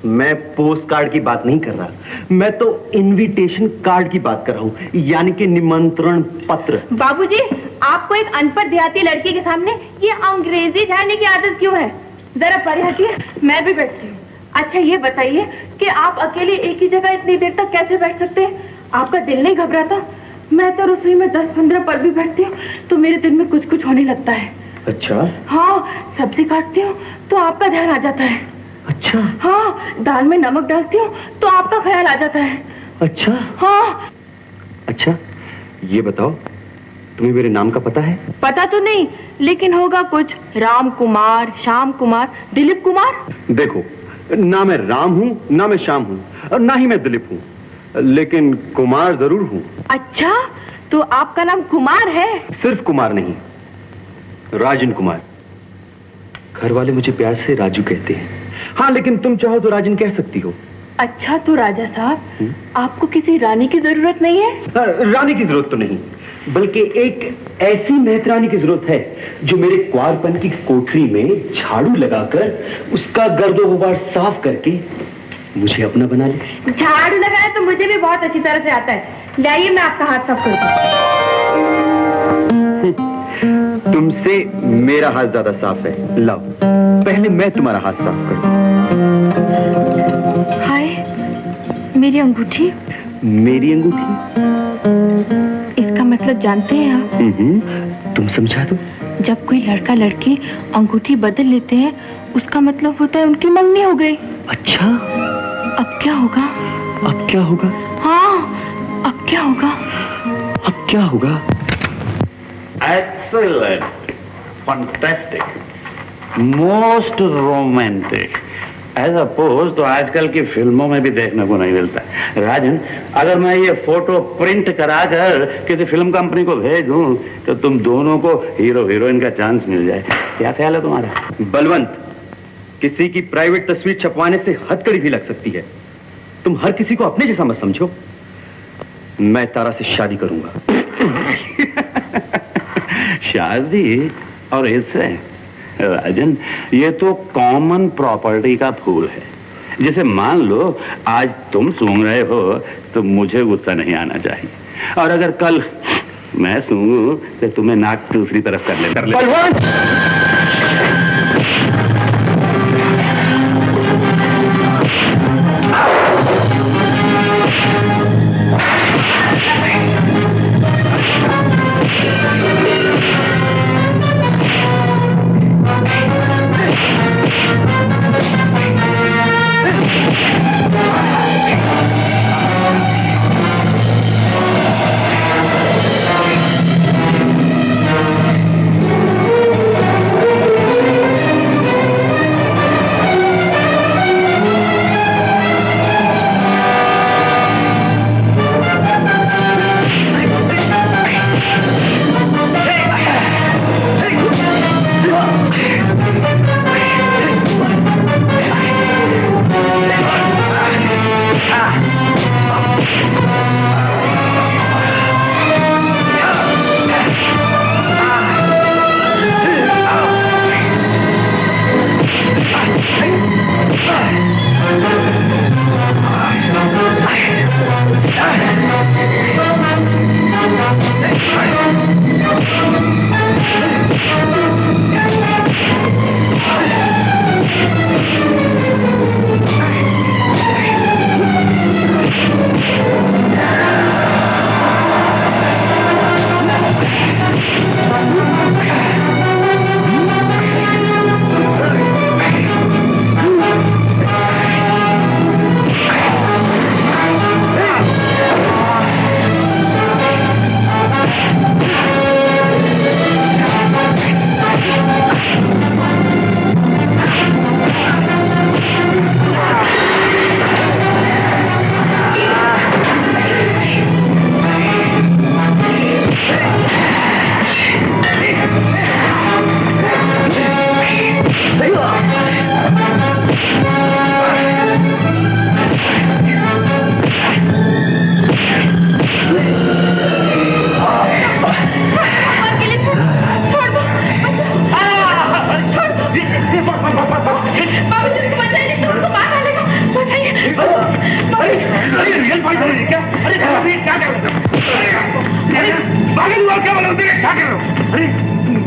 मैं पोस्ट कार्ड की बात नहीं कर रहा, मैं तो इनविटेशन कार्ड की बात कर रहा हूँ, यानी कि निमंत्रण पत्र। बाबूजी, आपको एक अनपढ़ देहाती लड़की के सामने ये अंग्रेजी झाड़ने की आदत क्यों है? जरा परे हटिए, मैं भी बैठती हूँ। अच्छा ये बताइए कि आप अकेले एक ही जगह इतनी देर तक कैसे बैठ सकते हैं? आपका दिल नहीं घबराता? मैं तो रसोई में 10-15 पल भी बैठती हूँ तो मेरे दिल में कुछ कुछ होने लगता है। अच्छा? हाँ, सब्जी काटती हूँ तो आपका ध्यान आ जाता है। अच्छा? हाँ, दाल में नमक डालती हूँ तो आपका ख्याल आ जाता है। अच्छा? हाँ। अच्छा, ये बताओ, तुम्हें मेरे नाम का पता है? पता तो नहीं, लेकिन होगा कुछ। राम कुमार, श्याम कुमार, दिलीप कुमार। देखो, ना मैं राम हूँ, ना मैं श्याम हूँ, और ना ही मैं दिलीप हूँ, लेकिन कुमार जरूर हूँ। अच्छा, तो आपका नाम कुमार है? सिर्फ कुमार नहीं, राजन कुमार। घर वाले मुझे प्यार से राजू कहते हैं। हाँ, लेकिन तुम चाहो तो राजन कह सकती हो। अच्छा, तो राजा साहब, आपको किसी रानी की जरूरत नहीं है? रानी की जरूरत तो नहीं, बल्कि एक ऐसी मेहतरानी की जरूरत है जो मेरे क्वारपन की कोठरी में झाड़ू लगाकर उसका गर्दो गुबार साफ करके मुझे अपना बना ले। झाड़ू लगाना तो मुझे भी बहुत अच्छी तरह से आता है। लाइए, मैं आपका हाथ साफ कर दूं। तुमसे मेरा हाथ ज्यादा साफ है। लाओ, पहले मैं तुम्हारा हाथ साफ कर दूं। हाय, मेरी अंगूठी। मेरी अंगूठी? इसका मतलब जानते हैं आप? तुम समझा दो। जब कोई लड़का लड़की अंगूठी बदल लेते हैं उसका मतलब होता है उनकी मंगनी हो गई। अच्छा? अब क्या होगा? अब क्या होगा? हाँ, अब क्या होगा? अब क्या होगा? Excellent, fantastic, most romantic. As opposed तो आजकल की फिल्मों में भी देखने को नहीं मिलता। राजन, अगर मैं ये फोटो प्रिंट करा कर किसी फिल्म कंपनी को भेज दूं तो तुम दोनों को हीरो हीरोइन का चांस मिल जाए। क्या ख्याल है तुम्हारा? बलवंत, किसी की प्राइवेट तस्वीर छपवाने से हथकड़ी भी लग सकती है। तुम हर किसी को अपने जैसा मत समझो। मैं तारा से शादी करूंगा। शादी? और इससे? राजन, ये तो कॉमन प्रॉपर्टी का फूल है। जैसे मान लो आज तुम सूंघ रहे हो तो मुझे गुस्सा नहीं आना चाहिए, और अगर कल मैं सूंघूं तो तुम्हें नाक दूसरी तरफ कर ले।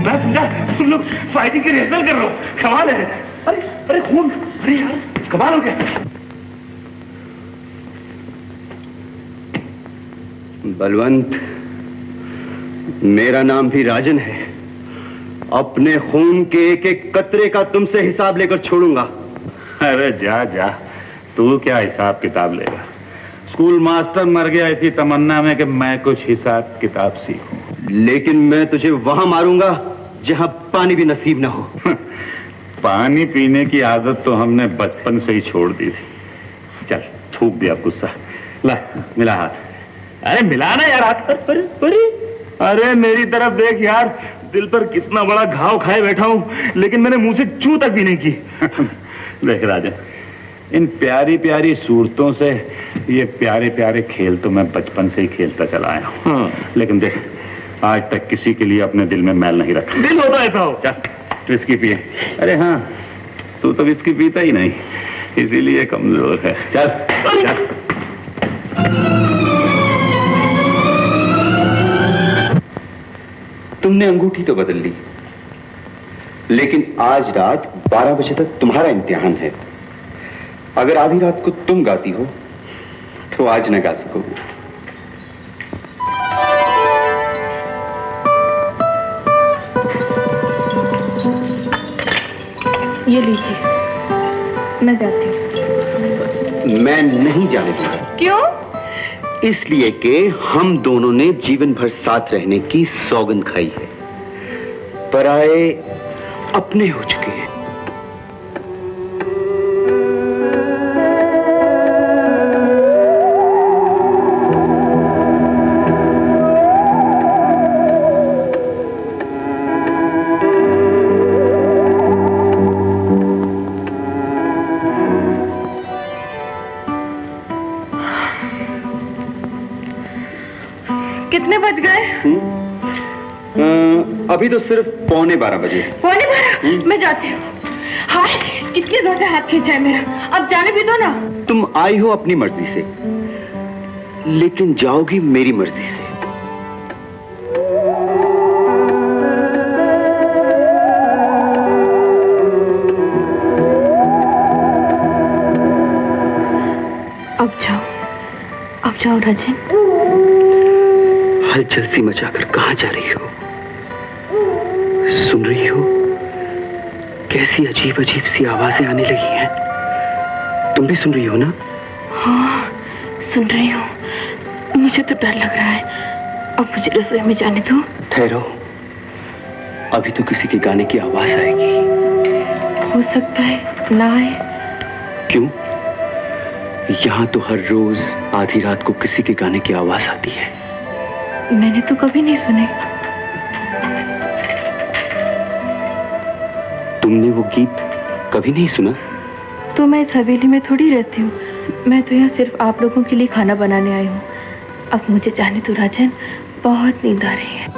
मैं समझा तुम लोग फाइटिंग की रिहर्सल कर रहे हो। कमाल है। अरे अरे खून, अरे यार कमाल हो गया। बलवंत, मेरा नाम भी राजन है। अपने खून के एक एक कतरे का तुमसे हिसाब लेकर छोड़ूंगा। अरे जा जा, तू क्या हिसाब किताब लेगा? स्कूल मास्टर मर गया इसी तमन्ना में कि मैं कुछ हिसाब किताब सीखूं। लेकिन मैं तुझे वहां मारूंगा जहां पानी भी नसीब ना हो। पानी पीने की आदत तो हमने बचपन से ही छोड़ दी थी। चल थूक दिया गुस्सा। ला मिला हाथ। अरे मिलाना यार हाथ। अरे मेरी तरफ देख यार, दिल पर कितना बड़ा घाव खाए बैठा हूं, लेकिन मैंने मुंह से चू तक भी नहीं की। देख राजन, इन प्यारी प्यारी सूरतों से ये प्यारे प्यारे खेल तो मैं बचपन से ही खेलता चला आया हूं। लेकिन देख, आज तक किसी के लिए अपने दिल में मैल नहीं रखा। दिल होता है तो चल विस्की पिए। अरे हाँ, तू तो विस्की पीता ही नहीं, इसीलिए कमजोर है। चल चल। तुमने अंगूठी तो बदल ली, लेकिन आज रात 12 बजे तक तुम्हारा इम्तिहान है। अगर आधी रात को तुम गाती हो तो आज न गा सकोगे। ये लीजिए, मैं जाती हूँ। मैं नहीं जाने दूंगा। क्यों? इसलिए कि हम दोनों ने जीवन भर साथ रहने की सौगंध खाई है। पराए अपने हो चुके हैं। कितने बज गए? अभी तो सिर्फ 11:15 बजे। 11:15? मैं जाती हूँ। हाय, कितनी जोर से हाथ खींचा है मेरा। अब जाने भी दो ना। तुम आई हो अपनी मर्जी से, लेकिन जाओगी मेरी मर्जी से। अब जाओ राजन। हलचल सी मचाकर कहां जा रही हो? सुन रही हो? कैसी अजीब अजीब सी आवाजें आने लगी हैं। तुम भी सुन रही हो ना? हाँ, सुन रही हूँ। मुझे तो डर लग रहा है। अब मुझे रसोई में जाने दो। ठहरो, अभी तो किसी के गाने की आवाज आएगी। हो सकता है ना आए। क्यों? यहाँ तो हर रोज आधी रात को किसी के गाने की आवाज आती है। मैंने तो कभी नहीं सुने। तुमने वो गीत कभी नहीं सुना? तो मैं इस हवेली में थोड़ी रहती हूँ। मैं तो यहाँ सिर्फ आप लोगों के लिए खाना बनाने आई हूँ। अब मुझे जाने दो राजन, बहुत नींद आ रही है।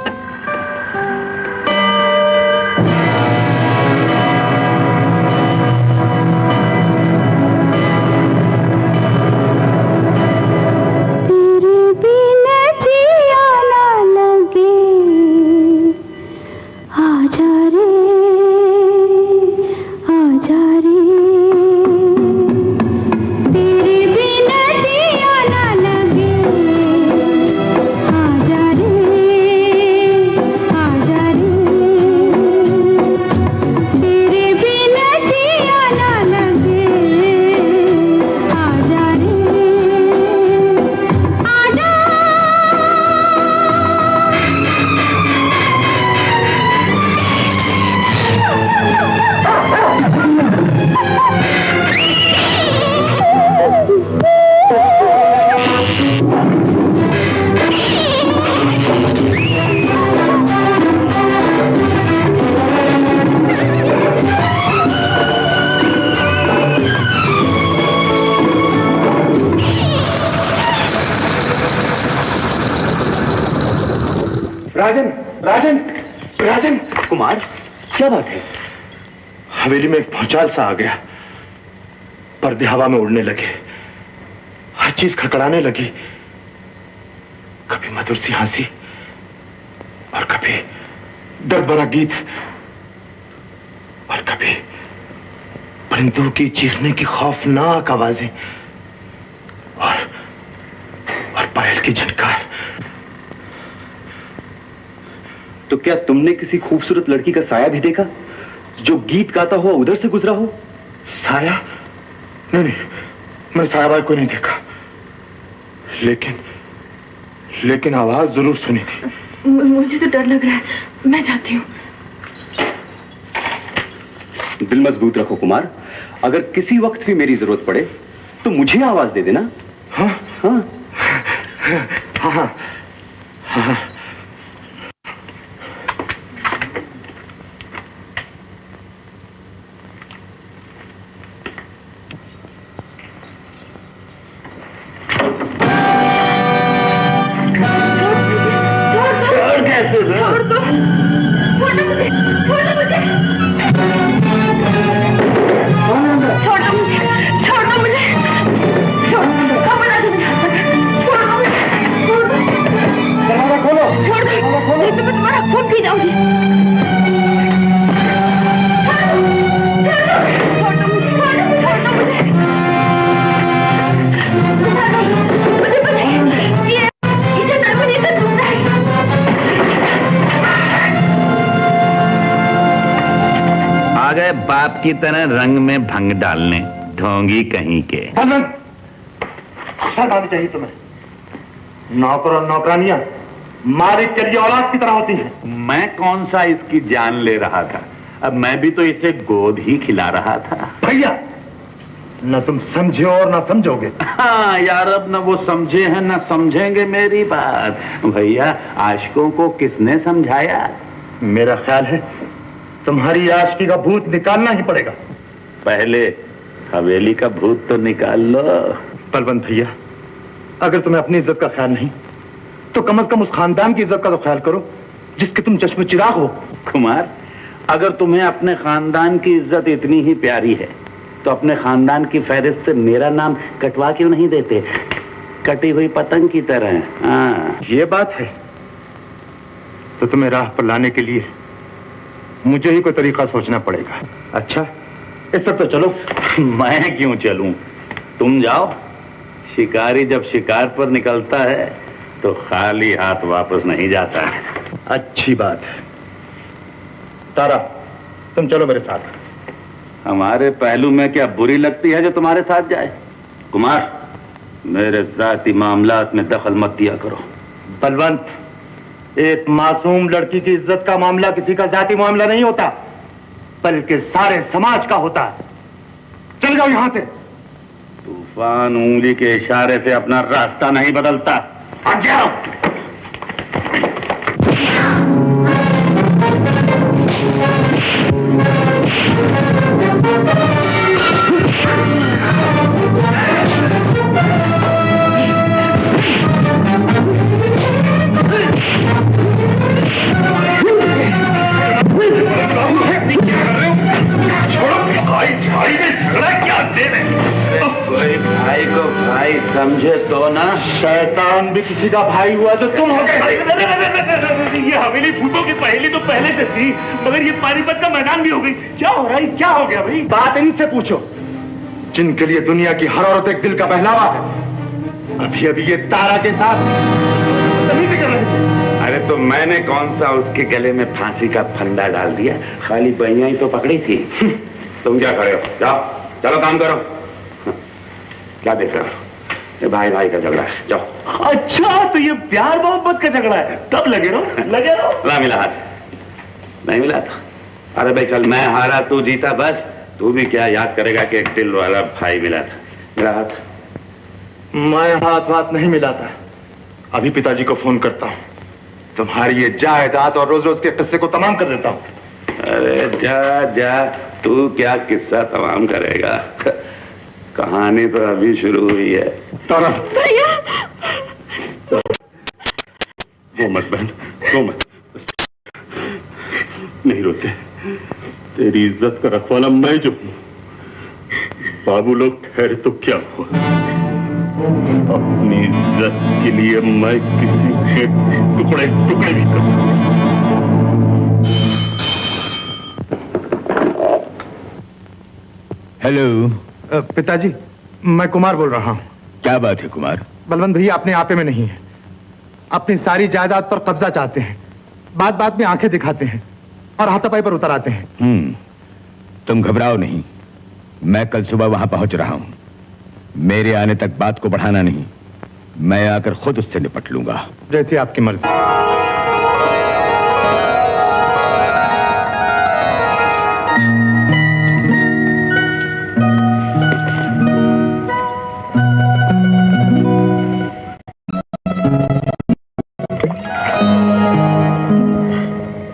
राजन, राजन, राजन। कुमार, क्या बात है? हवेली में एक भूचाल सा आ गया। पर्दे हवा में उड़ने लगे, हर चीज खड़खड़ाने लगी। कभी मधुर सी हंसी और कभी दर्द भरा गीत और कभी परिंदों की चीखने की खौफनाक आवाजें और पायल की झनकार। तो क्या तुमने किसी खूबसूरत लड़की का साया भी देखा जो गीत गाता हुआ उधर से गुजरा हो? साया? नहीं, मैंने सायाबाई को नहीं देखा, लेकिन आवाज जरूर सुनी थी। मुझे तो डर लग रहा है, मैं जाती हूँ। दिल मजबूत रखो कुमार, अगर किसी वक्त भी मेरी जरूरत पड़े तो मुझे आवाज दे देना। हाँ हाँ हाँ हाँ हाँ। बाप की तरह रंग में भंग डालने, ढोंगी कहीं के। शर्म आनी चाहिए तुम्हें। नौकर और नौकरानियां मालिक के लिए औलाद की तरह होती है। मैं कौन सा इसकी जान ले रहा था, अब मैं भी तो इसे गोद ही खिला रहा था। भैया, न तुम समझे और न समझोगे। हाँ यार, अब न वो समझे हैं न समझेंगे मेरी बात। भैया, आशिकों को किसने समझाया? मेरा ख्याल है तुम्हारी आशिकी का भूत निकालना ही पड़ेगा। पहले हवेली का भूत तो निकाल लो। बलवंत भैया, अगर तुम्हें अपनी इज्जत का ख्याल नहीं तो कम से कम उस खानदान की इज्जत का तो ख्याल करो जिसके तुम चश्मे चिराग हो। कुमार, अगर तुम्हें अपने खानदान की इज्जत इतनी ही प्यारी है तो अपने खानदान की फहरिस्त से मेरा नाम कटवा क्यों नहीं देते, कटी हुई पतंग की तरह? हाँ, ये बात है तो तुम्हें राह पर लाने के लिए मुझे ही कोई तरीका सोचना पड़ेगा। अच्छा, इस सब तो चलो। मैं क्यों चलूं, तुम जाओ। शिकारी जब शिकार पर निकलता है तो खाली हाथ वापस नहीं जाता है। अच्छी बात है। तारा, तुम चलो मेरे साथ। हमारे पहलू में क्या बुरी लगती है जो तुम्हारे साथ जाए? कुमार, मेरे जाती मामलात में दखल मत दिया करो। बलवंत, एक मासूम लड़की की इज्जत का मामला किसी का जाती मामला नहीं होता, बल्कि सारे समाज का होता है। चल जाओ यहां से। तूफान उंगली के इशारे से अपना रास्ता नहीं बदलता। आ जाओ। भाई को भाई समझे तो ना। शैतान भी किसी का भाई हुआ तो तुम हो गए। ये हवेली भूतों की पहेली तो पहले से थी, मगर ये पानीपत का मैदान भी हो गई। क्या हो रहा है, क्या हो गया भाई? बात इनसे पूछो जिनके लिए दुनिया की हर औरत एक दिल का पहनावा है। अभी अभी ये तारा के साथ तभी से कर रहे थे। अरे तो मैंने कौन सा उसके गले में फांसी का फंदा डाल दिया, खाली बहिया ही तो पकड़ी थी। तुम क्या खड़े हो, जाओ चलो काम करो। क्या देख रहे हो, ये भाई भाई का झगड़ा है, जाओ। अच्छा, तो ये प्यार मोहब्बत का झगड़ा है, तब लगे रहो, लगे रहो। ला मिला हाथ, नहीं मिला था। अरे भाई चल, मैं हारा तू जीता, बस तू भी क्या याद करेगा कि एक दिल वाला भाई मिला था। मेरा हाथ। मैं हाथ नहीं मिलाता। अभी पिताजी को फोन करता हूँ, तुम्हारी ये जायदाद और रोज रोज के किस्से को तमाम कर देता हूँ। अरे जा जा, तू क्या किस्सा तमाम करेगा, कहानी तो अभी शुरू हुई है। तारा, रो मत बहन, रो मत। नहीं रोते, तेरी इज्जत का रखवाला मैं जो हूं। बाबू लोग ठहरे तो क्या हुआ, अपनी इज्जत के लिए मैं किसी के टुकड़े टुकड़े भी कर सकता हूं। हेलो। पिताजी, मैं कुमार बोल रहा हूँ। क्या बात है कुमार? बलवंत भैया अपने आपे में नहीं है, अपनी सारी जायदाद पर कब्जा चाहते हैं, बात बात में आंखें दिखाते हैं और हाथापाई पर उतर आते हैं। तुम घबराओ नहीं, मैं कल सुबह वहां पहुंच रहा हूं। मेरे आने तक बात को बढ़ाना नहीं, मैं आकर खुद उससे निपट लूंगा। जैसी आपकी मर्जी।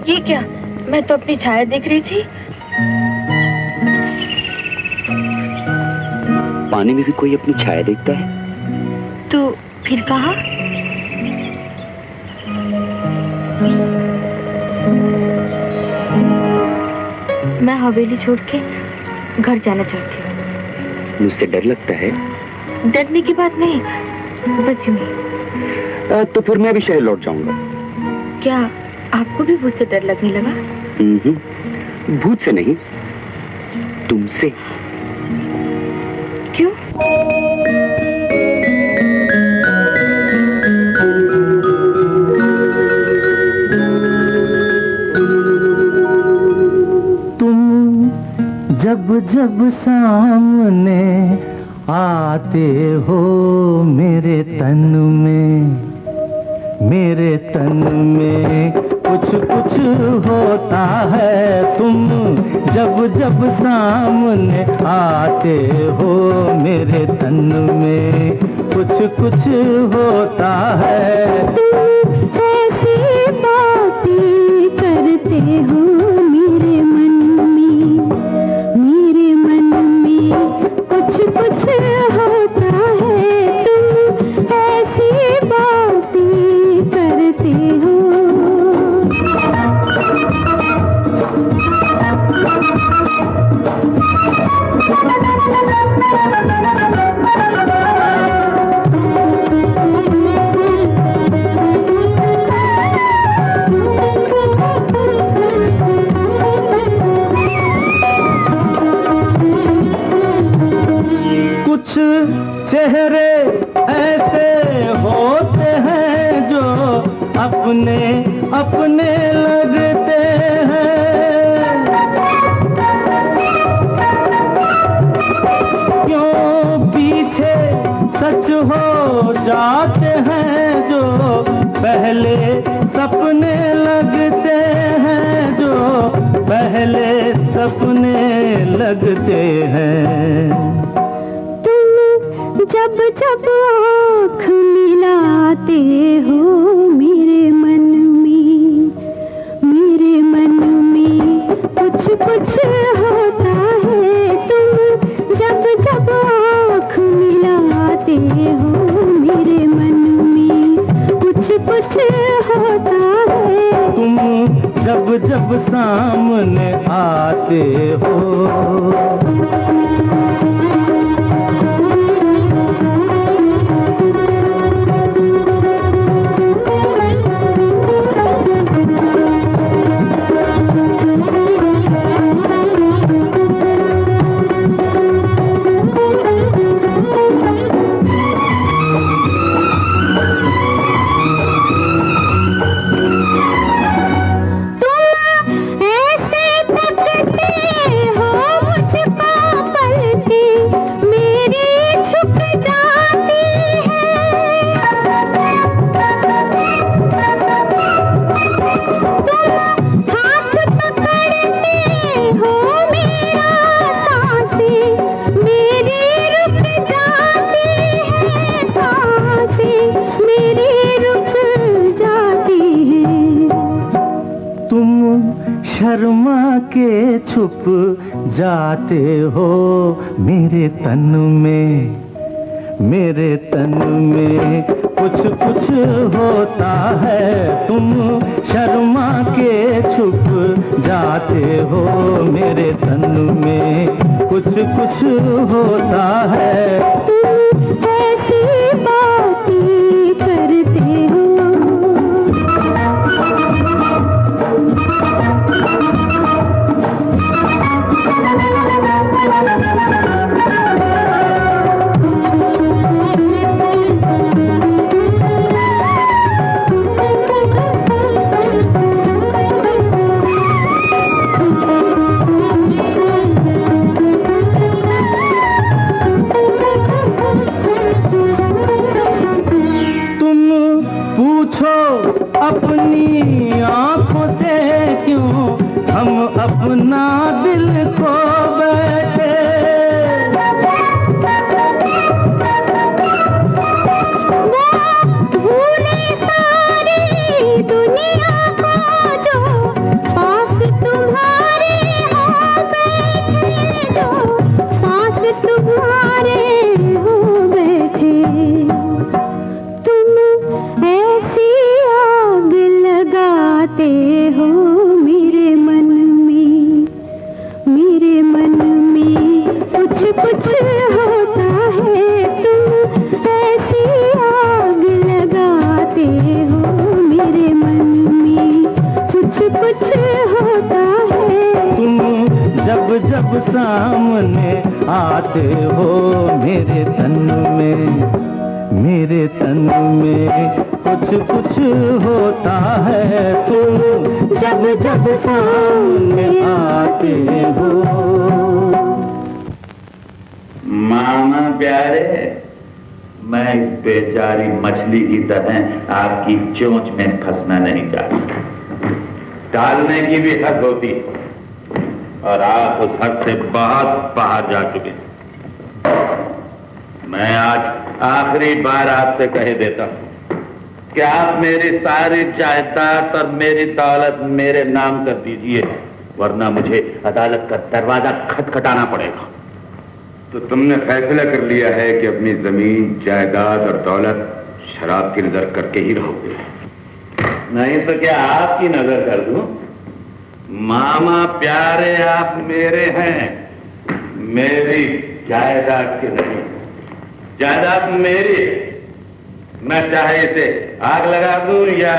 ये क्या, मैं तो अपनी छाया देख रही थी। पानी में भी कोई अपनी छाया देखता है? तो फिर कहा? मैं हवेली छोड़ के घर जाना चाहती हूँ। मुझसे डर लगता है? डरने की बात नहीं, बस यूं ही। तो फिर मैं भी शहर लौट जाऊंगा। क्या आपको भी भूत से डर लगने लगा? भूत से नहीं, तुमसे। क्यों? तुम जब जब सामने आते हो मेरे तन में कुछ कुछ होता है। तुम जब जब सामने आते हो मेरे तन में कुछ कुछ होता है। ऐसी बातें करते हो मेरे मन में कुछ कुछ होता है। तुम ऐसी बातें करते हो। कुछ चेहरे ऐसे होते हैं जो अपने अपने लगते हैं। क्यों पीछे सच हो जाते हैं जो पहले सपने लगते हैं, जो पहले सपने लगते हैं। जब जब आँख मिलाते हो मेरे मन में कुछ कुछ होता है। तुम जब जब आँख मिलाते हो मेरे मन में कुछ कुछ होता है। तुम जब जब सामने आते हो। शर्मा के छुप जाते हो मेरे तन में कुछ कुछ होता है। तुम शर्मा के छुप जाते हो मेरे तन में कुछ कुछ होता है। तुम ऐसी बातें करते हो। ना दिल खो बैठे। भूले सारी दुनिया को जो पास तुम्हारे हो बैठे, जो पास तुम्हारे हो बैठे। तुम ऐसी आग लगाते हो मेरे मन में, मेरे मन में कुछ कुछ होता है। तुम ऐसी आग लगाते हो मेरे मन में, कुछ कुछ होता है। तुम जब जब सामने आते हो मेरे तन में, मेरे तन में कुछ कुछ होता है। तुम जब जब सामने आते हो। मामा प्यारे, मैं इस बेचारी मछली की तरह आपकी चोंच में फंसना नहीं चाहता। डालने की भी हद होती है और आप उस हद से बहुत बाहर जा चुके। मैं आज आखिरी बार आपसे कह देता हूं कि आप मेरी सारी जायदाद और मेरी दौलत मेरे नाम कर दीजिए, वरना मुझे अदालत का दरवाजा खटखटाना पड़ेगा। तो तुमने फैसला कर लिया है कि अपनी जमीन, जायदाद और दौलत शराब की नजर करके ही रहोगे? नहीं तो क्या आपकी नजर कर दूं? मामा प्यारे, आप मेरे हैं, मेरी जायदाद की नहीं। जायदाद मेरी, मैं चाहे इसे आग लगा दूं या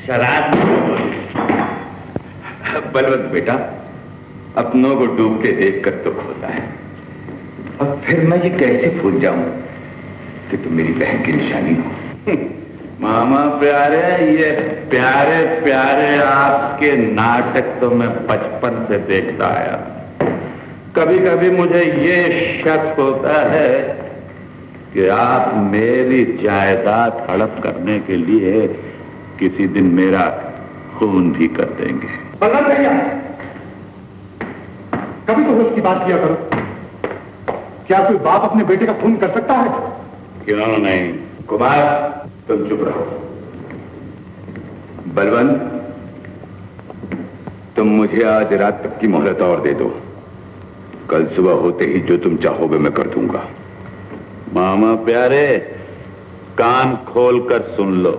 शराब। बलवंत बेटा, अपनों को डूबते देखकर दुख होता है। अब फिर मैं ये कैसे भूल जाऊं कि तुम मेरी बहन की निशानी हो? मामा प्यारे, ये प्यारे प्यारे आपके नाटक तो मैं बचपन से देखता आया। कभी कभी मुझे ये शक होता है कि आप मेरी जायदाद हड़प करने के लिए किसी दिन मेरा खून भी कर देंगे। बलवंत भैया, कभी तो होश की बात किया करो। क्या कोई बाप अपने बेटे का खून कर सकता है? क्यों नहीं? कुमार, तुम चुप रहो। बलवंत, तुम मुझे आज रात तक की मोहलत और दे दो। कल सुबह होते ही जो तुम चाहोगे मैं कर दूंगा। मामा प्यारे, कान खोल कर सुन लो।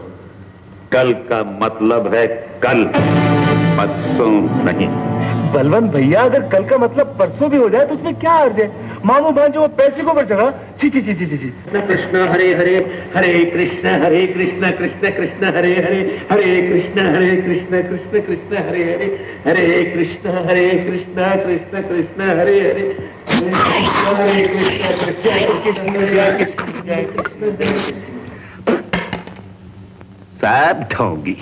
कल का मतलब है कल, परसों नहीं। बलवंत भैया, अगर कल का मतलब परसों भी हो जाए तो उसमें क्या अर्ज है? मामू भांजो वो पैसे को ऊपर चढ़ा। ची ची ची ची ची। कृष्ण हरे हरे, हरे कृष्ण कृष्ण कृष्ण हरे हरे, हरे कृष्ण कृष्ण कृष्ण हरे हरे, हरे कृष्ण कृष्ण कृष्ण हरे हरे, हरे कृष्ण कृष्ण। साहब ढोंगी।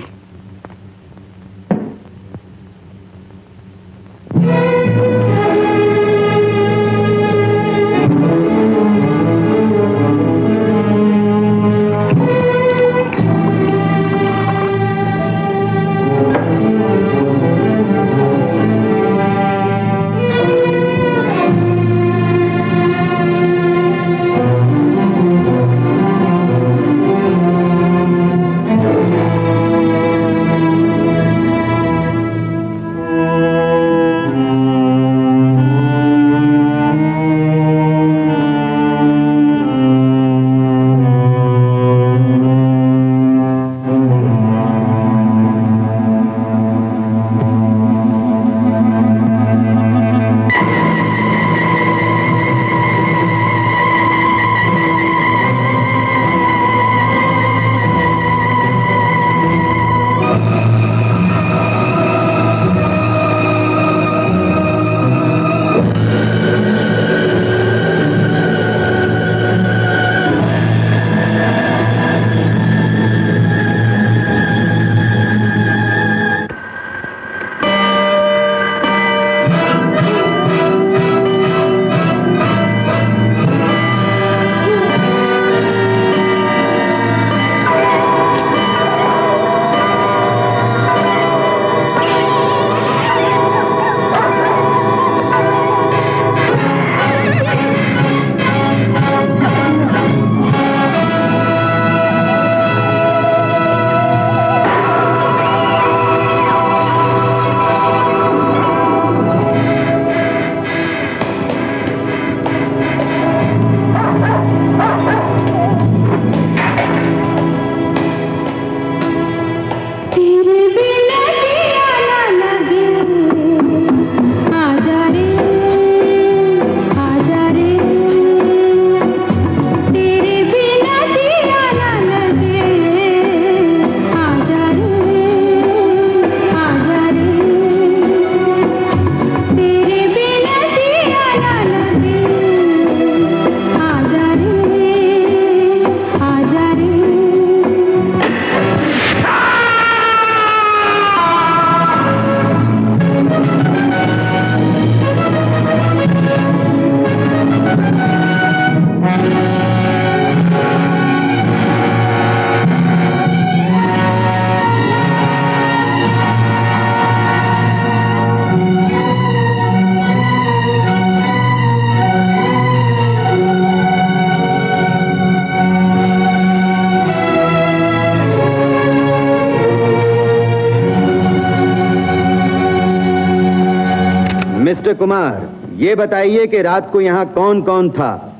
मिस्टर कुमार, ये बताइए कि रात को यहाँ कौन कौन था?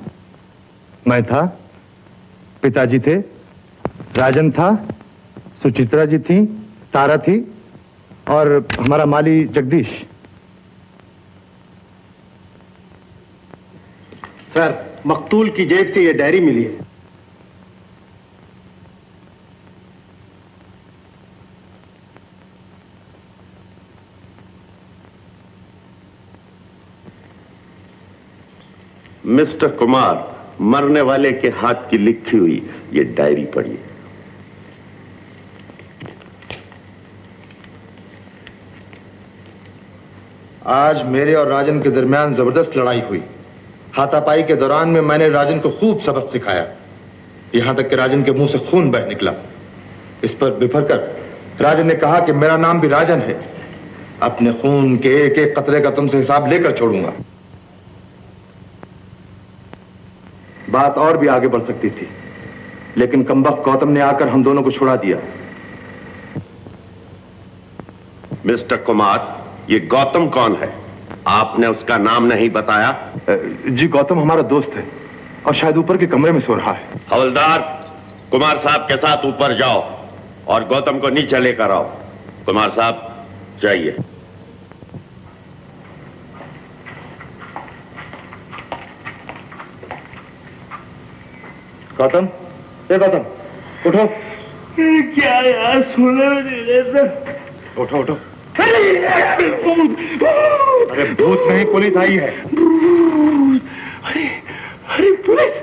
मैं था, पिताजी थे, राजन था, सुचित्रा जी थी, तारा थी और हमारा माली जगदीश। सर, मकतूल की जेब से ये डायरी मिली है। मिस्टर कुमार, मरने वाले के हाथ की लिखी हुई ये डायरी पढ़िए। आज मेरे और राजन के दरमियान जबरदस्त लड़ाई हुई। हाथापाई के दौरान में मैंने राजन को खूब सबक सिखाया, यहां तक कि राजन के मुंह से खून बह निकला। इस पर बिफर कर राजन ने कहा कि मेरा नाम भी राजन है, अपने खून के एक एक कतरे का तुमसे हिसाब लेकर छोड़ूंगा। बात और भी आगे बढ़ सकती थी, लेकिन कमबख्त गौतम ने आकर हम दोनों को छुड़ा दिया। मिस्टर कुमार, ये गौतम कौन है? आपने उसका नाम नहीं बताया। जी, गौतम हमारा दोस्त है और शायद ऊपर के कमरे में सो रहा है। हवलदार, कुमार साहब के साथ ऊपर जाओ और गौतम को नीचे लेकर आओ। कुमार साहब, जाइए। गौतम, ए गौतम, उठो। क्या यार, सुनो सर। उठो उठो। अरे भूत नहीं, पुलिस आई है। अरे अरे पुलिस,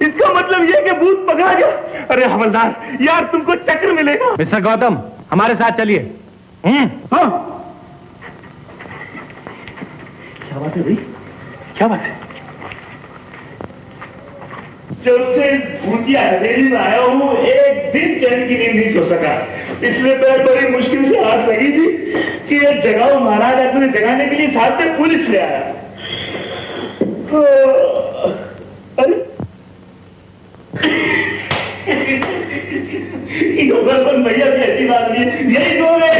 इसका मतलब यह कि भूत पकड़ा गया। अरे हवलदार, यार तुमको चक्र मिलेगा। मिस्टर गौतम, हमारे साथ चलिए। हाँ। क्या बात है भाई, क्या बात है? जब से भूतिया हवेली में आया हूँ, एक दिन चैन की नींद नहीं सो सका। इसलिए मैं बड़ी मुश्किल से हाथ लगी थी कि ये जगाओ महाराज। अपने जगाने के लिए साथ में पुलिस ले आया। अरे भैया भी ऐसी बात नहीं, यही तो है।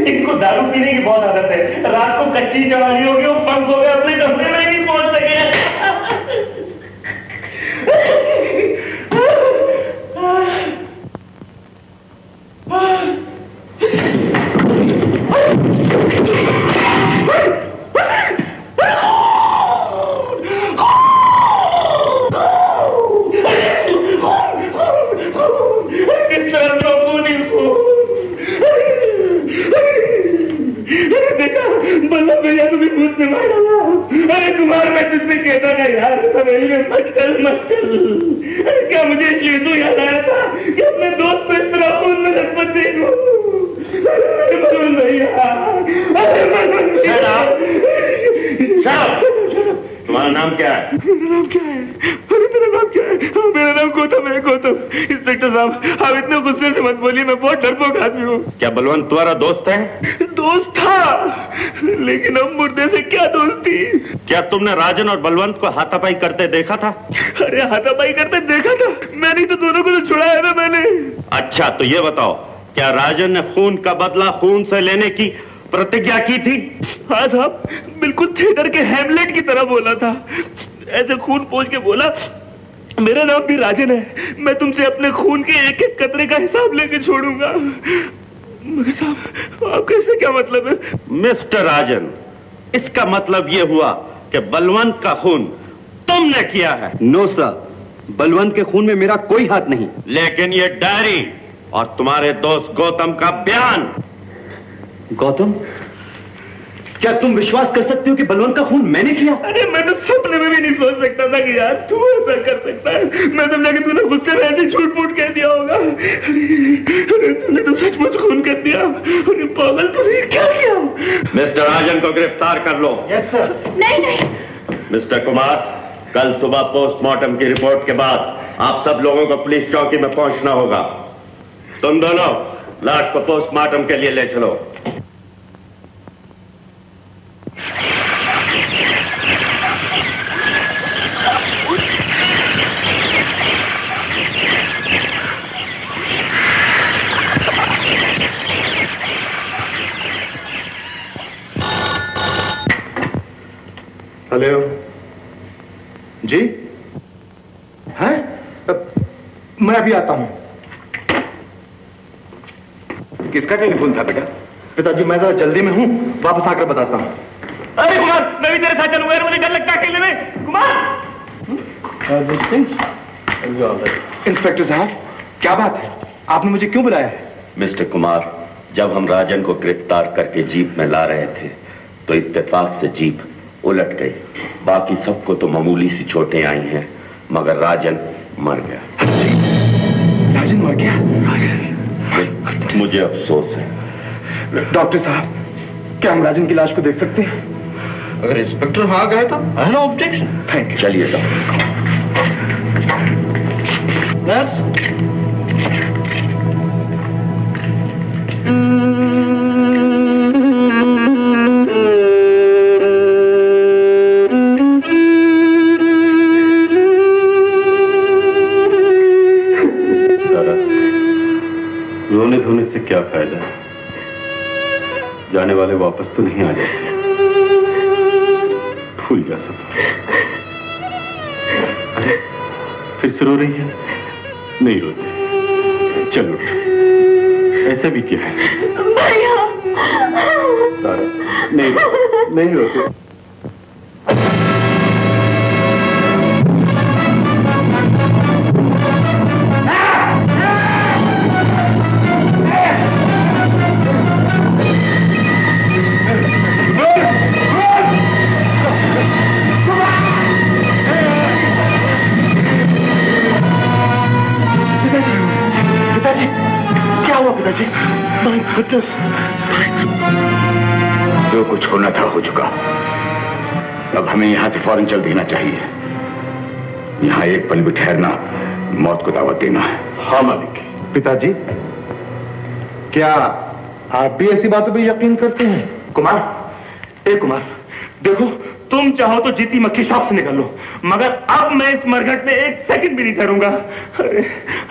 इनको दारू पीने की बहुत आदत है। रात को कच्ची जवानी होगी, वो पंख हो गए, अपने कमरे में नहीं पहुंच सके। बल्लभ भैया तुम्हें भूत में मार डाला। अरे कुमार, मैं तुझसे कहता था यार, हवेली में मत चल मत चल। अरे क्या मुझे चीजों याद आया था कि अपने दोस्त को इस तरह खून में लटपट देखो। अरे बलवंत भैया, अरे बलवंत भैया। तुम्हारा नाम क्या है? मेरा नाम क्या है? अरे मेरा नाम क्या है? मेरा नाम गौतम है, गौतम। इंस्पेक्टर साहब, आप इतने गुस्से से मत बोलिए, मैं बहुत डरपोक आदमी हूँ। क्या बलवंत तुम्हारा दोस्त है? दोस्त था, लेकिन अब मुर्दे से क्या दोस्ती। क्या तुमने राजन और बलवंत को हाथापाई करते देखा था? अरे हाथापाई करते देखा था मैंने, तो दोनों को तो छुड़ाया ना मैंने। अच्छा, तो ये बताओ, क्या राजन ने खून का बदला खून से लेने की प्रतिज्ञा की थी? हाँ साहब, बिल्कुल थिएटर के हैमलेट की तरह बोला था। ऐसे खून पोंछ के बोला, मेरा नाम भी राजन है, मैं तुमसे अपने खून के एक एक कतरे का हिसाब लेके छोड़ूंगा। मगर साहब, आपका इससे क्या मतलब है? मिस्टर राजन, इसका मतलब ये हुआ कि बलवंत का खून तुमने किया है। नो सर, बलवंत के खून में मेरा कोई हाथ नहीं। लेकिन ये डायरी और तुम्हारे दोस्त गौतम का बयान। गौतम, क्या तुम विश्वास कर सकते हो कि बलवंत का खून मैंने किया? अरे मैं तो सपने में भी नहीं सोच सकता था कि यार तू ऐसा कर सकता है। मैं समझा कि तूने गुस्से में ऐसे झूठ मूठ कह दिया होगा। अरे तूने तो सचमुच खून कर दिया। अरे पागल, तूने क्या किया? मिस्टर राजन को गिरफ्तार कर लो। Yes sir. नहीं नहीं। मिस्टर कुमार, कल सुबह पोस्टमार्टम की रिपोर्ट के बाद आप सब लोगों को पुलिस चौकी में पहुंचना होगा। तुम दोनों लाश को पोस्टमार्टम के लिए ले चलो। हेलो जी, हैं? मैं अभी आता हूं। किसका टेलीफोन था बेटा? पिताजी मैं जरा जल्दी में हूं, वापस आकर बताता हूं। अरे कुमार, मैं भी तेरे साथ चलूंगा यार, मुझे डर लगता है अकेले में। कुमार! इंस्पेक्टर साहब, क्या बात है? आपने मुझे क्यों बुलाया है? मिस्टर कुमार, जब हम राजन को गिरफ्तार करके जीप में ला रहे थे तो इत्तेफाक से जीप उलट गई। बाकी सबको तो मामूली सी चोटें आई हैं, मगर राजन मर गया। राजन मर गया? मुझे अफसोस है। डॉक्टर साहब, क्या हम राजन की लाश को देख सकते हैं? अगर इंस्पेक्टर वहां गए तो नो ऑब्जेक्शन। Thank you. चलिए साहब। रोने धोने से क्या फायदा? जाने वाले वापस तो नहीं आ जाते। भूल जा सब। अरे फिर से रो रही है? नहीं रोते, चलो ऐसा भी क्या है? सारा नहीं रोते। जो कुछ होना था हो चुका। अब हमें यहां से फौरन चल देना चाहिए। यहां एक पल भी ठहरना मौत को दावत देना है। हाँ मालिक। पिताजी, क्या आप भी ऐसी बातों पर यकीन करते हैं? कुमार, देखो तुम चाहो तो जीती मक्खी शौक से निकल लो, मगर अब मैं इस मरघट में एक सेकंड भी नहीं करूंगा। अरे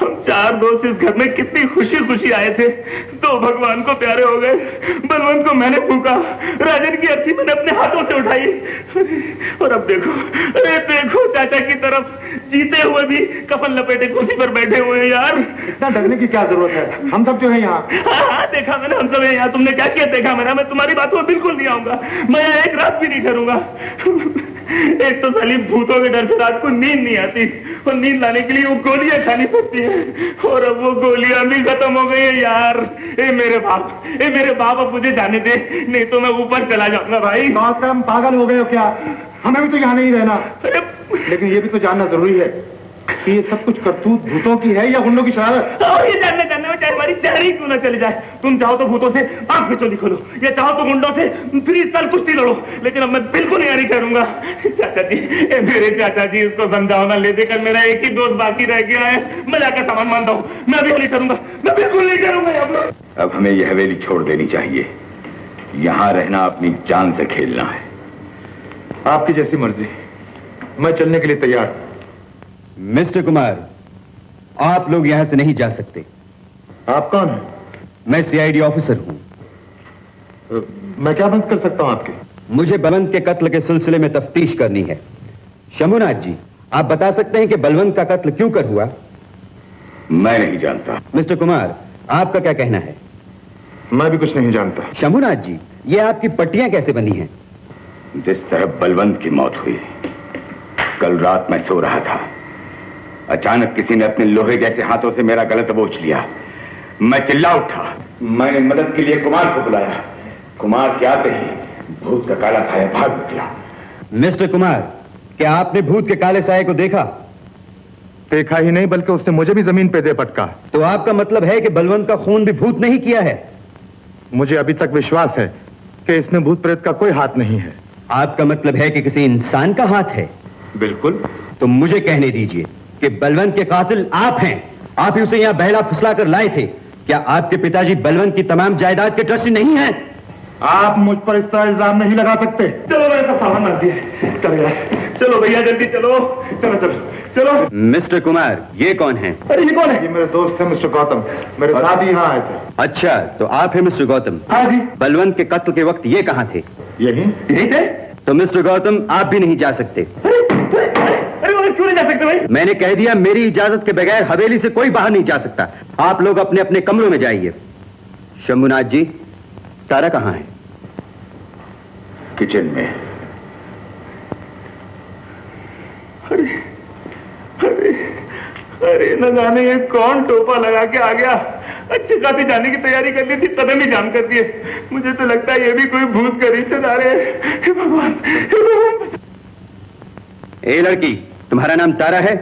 हम चार दोस्त इस घर में कितनी खुशी खुशी आए थे, तो भगवान को प्यारे हो गए। बलवंत को मैंने फूका, राजन की अर्थी मैंने अपने हाथों से उठाई, और अब देखो, अरे देखो चाचा की तरफ जीते हुए भी कफन लपेटे कुर्सी पर बैठे हुए हैं। यार इतना डरने की क्या जरूरत है? हम सब जो है यहाँ। हाँ, देखा मैंने, हम सब है यहाँ। तुमने क्या किया देखा मैंने? मैं तुम्हारी बातों में बिल्कुल नहीं आऊंगा, मैं यहाँ एक रात भी नहीं करूंगा। एक तो साली भूतों के डर से रात को नींद नहीं आती, और नींद लाने के लिए वो गोलियां खानी पड़ती है, और अब वो गोलियां भी खत्म हो गई है। यार ए मेरे बाप, अब मुझे जाने दे, नहीं तो मैं ऊपर चला जाऊंगा। भाई हम पागल हो गए हो क्या? हमें भी तो यहाँ नहीं रहना। लेकिन ये भी तो जानना जरूरी है कि ये सब कुछ करतूत भूतों की है या गुंडों की शरारत? और ये जानने में चाहे हमारी जान ही क्यों ना चली जाए। तुम चाहो तो भूतों से आंख में चोली खोलो, या चाहो तो गुंडों से फ्रीस्टाइल कुश्ती लड़ो, लेकिन अब मैं बिल्कुल नहीं करूंगा। चाचा जी, मेरे चाचा जी, इसको समझाओ ना। ले देकर मेरा एक ही दोस्त बाकी रह गया है, मैं जाकर सामान मानता हूँ। मैं भी नहीं करूंगा, मैं बिल्कुल नहीं करूंगा। अब हमें यह हवेली छोड़ देनी चाहिए। यहां रहना अपनी जान से खेलना है। आपकी जैसी मर्जी, मैं चलने के लिए तैयार। मिस्टर कुमार, आप लोग यहां से नहीं जा सकते। आप कौन हैं? मैं सीआईडी ऑफिसर हूं। मैं क्या मदद कर सकता हूं आपकी? मुझे बलवंत के कत्ल के सिलसिले में तफ्तीश करनी है। शंभुनाथ जी, आप बता सकते हैं कि बलवंत का कत्ल क्यों कर हुआ? मैं नहीं जानता। मिस्टर कुमार, आपका क्या कहना है? मैं भी कुछ नहीं जानता। शंभुनाथ जी, ये आपकी पट्टियां कैसे बनी हैं? जिस तरह बलवंत की मौत हुई, कल रात मैं सो रहा था, अचानक किसी ने अपने लोहे जैसे हाथों से मेरा गला दबोच लिया। मैं चिल्ला उठा। मैंने मदद के लिए कुमार को बुलाया। कुमार के आते ही भूत का काला साया भाग निकला। मिस्टर कुमार, क्या आपने भूत के काले साये को देखा? देखा ही नहीं, बल्कि उसने मुझे भी जमीन पे दे पटका। तो आपका मतलब है कि बलवंत का खून भी भूत नहीं किया है? मुझे अभी तक विश्वास है कि इसमें भूत प्रेत का कोई हाथ नहीं है। आपका मतलब है कि किसी इंसान का हाथ है? बिल्कुल। तो मुझे कहने दीजिए कि बलवंत के कातिल आप हैं। आप ही उसे यहाँ बहला फुसला कर लाए थे। क्या आपके पिताजी बलवंत की तमाम जायदाद के ट्रस्टी नहीं हैं? आप मुझ पर इस तरह इल्जाम नहीं लगा सकते। चलो, मैंने सब सामान रख दिया। चलो यार, चलो भैया, जल्दी चलो, चलो चलो चलो। मिस्टर कुमार, ये कौन है? अरे ये कौन है? ये मेरे दोस्त है मिस्टर गौतम, मेरे साथ ही यहाँ आए थे। अच्छा, तो आप हैं मिस्टर गौतम। हाँ जी। बलवंत के कत्ल के वक्त ये कहाँ थे? यही थे? तो मिस्टर गौतम आप भी नहीं जा सकते। अरे क्यों नहीं जा सकते भाई? मैंने कह दिया मेरी इजाजत के बगैर हवेली से कोई बाहर नहीं जा सकता। आप लोग अपने अपने कमरों में जाइए। शंभुनाथ जी, तारा कहां है? किचन में। अरे अरे अरे न जाने ये कौन टोपा लगा के आ गया। अच्छे खाते जाने की तैयारी कर ली थी, कदम ही जाम कर दिए। मुझे तो लगता है ये भी कोई भूत का रिश्तेदार है। हे भगवान, हे भगवान। ए लड़की, तुम्हारा नाम तारा है?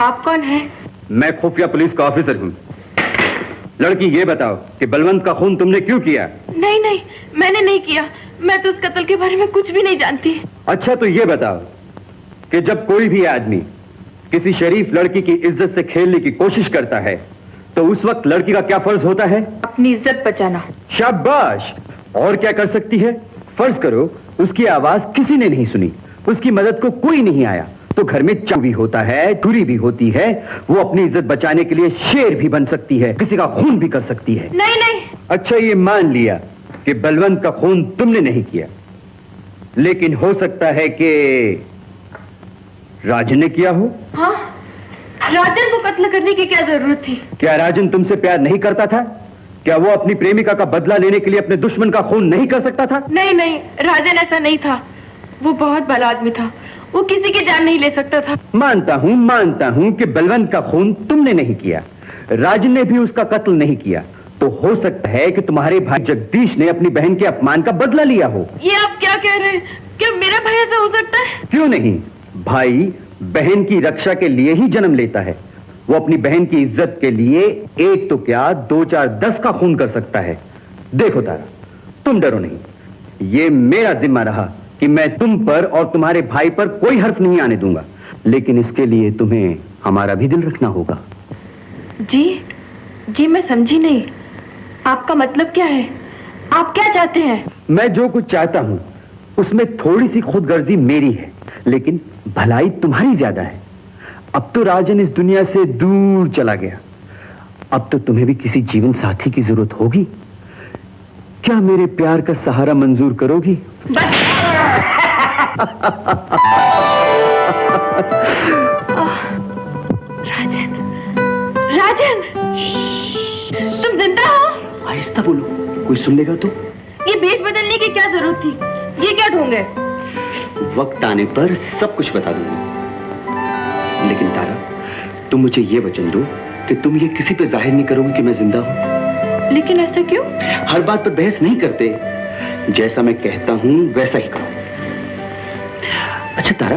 आप कौन है? मैं खुफिया पुलिस का ऑफिसर हूं। लड़की ये बताओ कि बलवंत का खून तुमने क्यों किया? नहीं नहीं, मैंने नहीं किया। मैं तो उस कत्ल के बारे में कुछ भी नहीं जानती। अच्छा तो ये बताओ कि जब कोई भी आदमी किसी शरीफ लड़की की इज्जत से खेलने की कोशिश करता है तो उस वक्त लड़की का क्या फर्ज होता है? अपनी इज्जत बचाना। शाबाश। और क्या कर सकती है? फर्ज करो उसकी आवाज किसी ने नहीं सुनी, उसकी मदद को कोई नहीं आया, तो घर में चाव भी होता है, छुरी भी होती है। वो अपनी इज्जत बचाने के लिए शेर भी बन सकती है, किसी का खून भी कर सकती है। नहीं नहीं। अच्छा ये मान लिया कि बलवंत का खून तुमने नहीं किया, लेकिन हो सकता है कि राजन ने किया हो। हाँ, राजन को कत्ल करने की क्या जरूरत थी? क्या राजन तुमसे प्यार नहीं करता था? क्या वो अपनी प्रेमिका का बदला लेने के लिए अपने दुश्मन का खून नहीं कर सकता था? नहीं नहीं, राजन ऐसा नहीं था। वो बहुत भला आदमी था, वो किसी की जान नहीं ले सकता था। मानता हूं कि बलवंत का खून तुमने नहीं किया, राजन ने भी उसका कत्ल नहीं किया, तो हो सकता है कि तुम्हारे भाई जगदीश ने अपनी बहन के अपमान का बदला लिया हो। ये आप क्या कह रहे हैं? क्या मेरा भाई ऐसा हो सकता है? क्यों नहीं? भाई बहन की रक्षा के लिए ही जन्म लेता है। वो अपनी बहन की इज्जत के लिए एक तो क्या 2, 4, 10 का खून कर सकता है। देखो तारा, तुम डरो नहीं, ये मेरा जिम्मा रहा कि मैं तुम पर और तुम्हारे भाई पर कोई हर्फ नहीं आने दूंगा, लेकिन इसके लिए तुम्हें हमारा भी दिल रखना होगा। जी मैं समझी नहीं, आपका मतलब क्या है? आप क्या चाहते हैं? मैं जो कुछ चाहता हूं उसमें थोड़ी सी खुदगर्जी मेरी है, लेकिन भलाई तुम्हारी ज्यादा है। अब तो राजन इस दुनिया से दूर चला गया, अब तो तुम्हें भी किसी जीवन साथी की जरूरत होगी। क्या मेरे प्यार का सहारा मंजूर करोगी? राजन, राजन, तुम जिंदा हो? आहिस्ता बोलो, कोई सुन लेगा तो। ये भेष बदलने की क्या जरूरत थी? ये क्या ढोंग है? वक्त आने पर सब कुछ बता दूंगा, लेकिन तारा तुम मुझे ये वचन दो कि तुम ये किसी पे जाहिर नहीं करोगे कि मैं जिंदा हूं। लेकिन ऐसा क्यों? हर बात पर बहस नहीं करते, जैसा मैं कहता हूं वैसा ही करो। अच्छा तारा,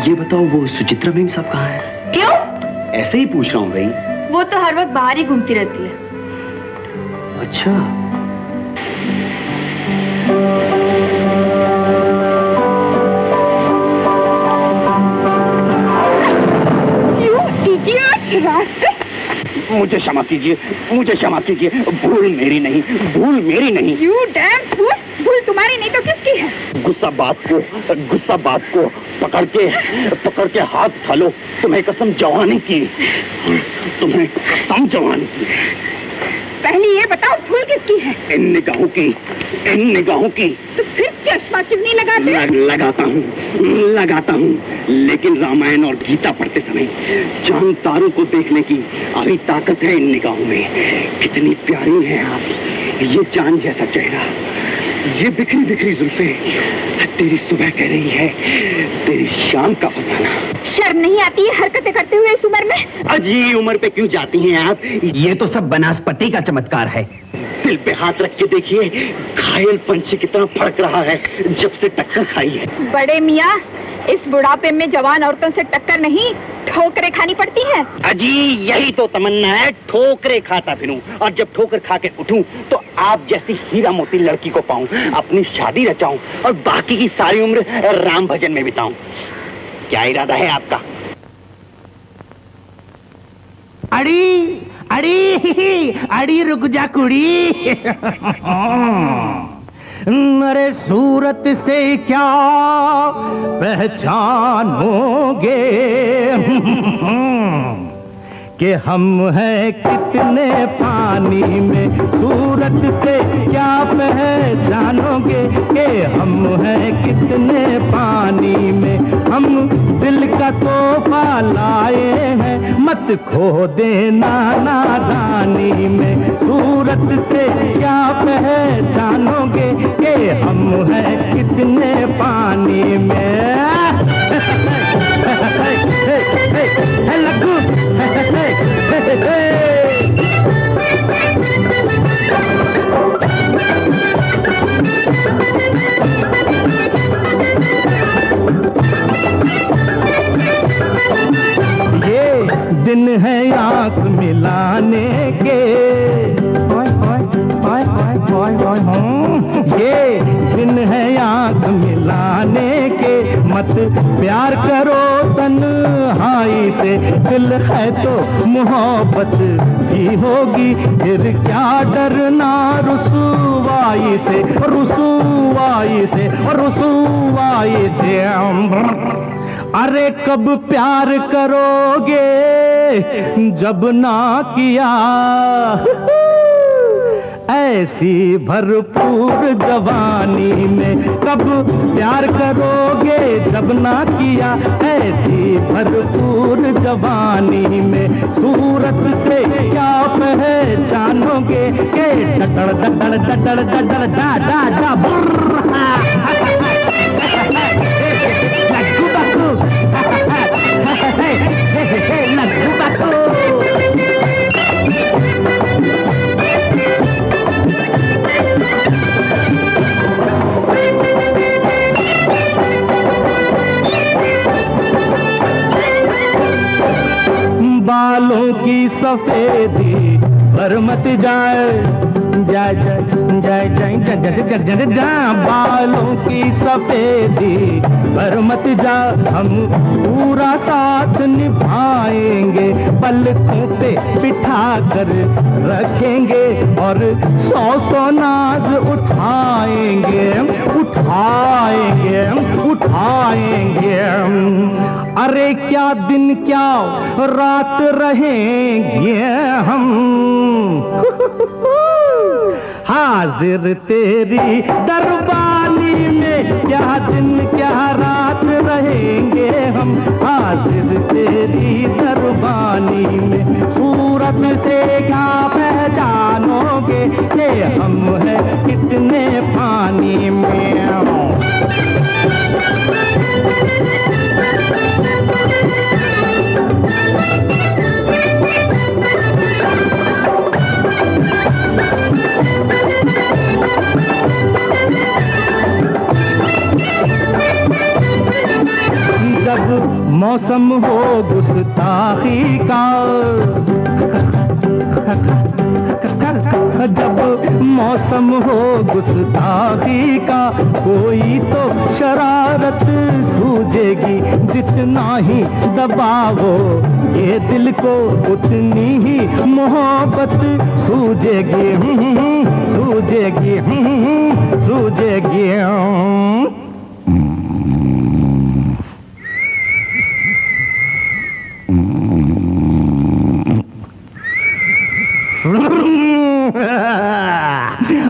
ये बताओ वो सुचित्रा मेम साहब कहाँ है? क्यों? ऐसे ही पूछ रहा हूँ भाई। वो तो हर वक्त बाहर ही घूमती रहती है। अच्छा, मुझे क्षमा कीजिए, मुझे क्षमा कीजिए, भूल मेरी नहीं, भूल मेरी नहीं। You damn fool! भूल तुम्हारी नहीं तो किसकी है? गुस्सा बात को पकड़ के हाथ उठा तुम्हें कसम जवानी की, तुम्हें कसम जवानी की। पहले ये बताओ भूल किसकी है? इन निगाहों की। तो फिर चश्मा क्यों नहीं लगाते? लगाता हूँ, लेकिन रामायण और गीता पढ़ते समय चांद तारों को देखने की अभी ताकत है इन निगाहों में। कितनी प्यारी हैं आप, ये चांद जैसा चेहरा, ये बिखरी बिखरी जुल्फें, तेरी सुबह कह रही है, तेरी शाम का फसाना। शर्म नहीं आती है हरकतें करते हुए इस उम्र में? अजी उम्र पे क्यों जाती हैं आप? ये तो सब बनास्पति का चमत्कार है। दिल पे हाथ रख के देखिए, घायल पंछी कितना फड़क रहा है जब से टक्कर खाई है। बड़े मियाँ, इस बुढ़ापे में जवान औरतों से टक्कर नहीं, ठोकरें खानी पड़ती हैं। अजी यही तो तमन्ना है, ठोकरें खाता फिरूं, और जब ठोकर खा के उठूं तो आप जैसी हीरा मोती लड़की को पाऊं, अपनी शादी रचाऊं और बाकी की सारी उम्र राम भजन में बिताऊं। क्या इरादा है आपका? अड़ी रुक जा कुड़ी। अरे सूरत से क्या पहचानोगे, कि हम हैं कितने पानी में, सूरत से क्या पहचानोगे कि हम हैं कितने पानी में। हम दिल का तोहफा लाए हैं, मत खो देना नादानी में, सूरत से क्या पहचानोगे कि हम हैं कितने पानी में। लग्गू ये दिन है आंख मिलाने के, ये दिन है आंख मिलाने के, मत प्यार करो तन्हाई से, दिल है तो मोहब्बत भी होगी, फिर क्या डरना रुसवाई से, रुसवाई से, रुसवाई से। अरे कब प्यार करोगे जब ना किया, ऐसी भरपूर जवानी में, कब प्यार करोगे जब ना किया, ऐसी भरपूर जवानी में, सूरत से क्या पहचानोगे के डडड़ डडड़ डडड़ डडड़ डा डा डा बुर्र। लग्गू बग्गू लग्गू बग्गू। बालों की सफेदी पर मत जाए, जा जा जा जा जा जा जा, बालों की सफेदी पर मत जा, हम पूरा साथ निभाएंगे, पलकों पे बिठा कर रखेंगे और 100 नाज उठाएंगे, उठाएंगे, उठाएंगे। अरे क्या दिन क्या रात रहेंगे हम, हाजिर तेरी दरबानी में, क्या दिन क्या रात रहेंगे हम, हाजिर तेरी दरबानी में, सूरत से क्या पहचानोगे कि हम हैं कितने पानी में। जब मौसम हो गुस्ताखी का, जब मौसम हो गुस्ताखी का, कोई तो शरारत सूझेगी, जितना ही दबावो ये दिल को उतनी ही मोहब्बत सूझेगी, सूझेगी, सूझेगी।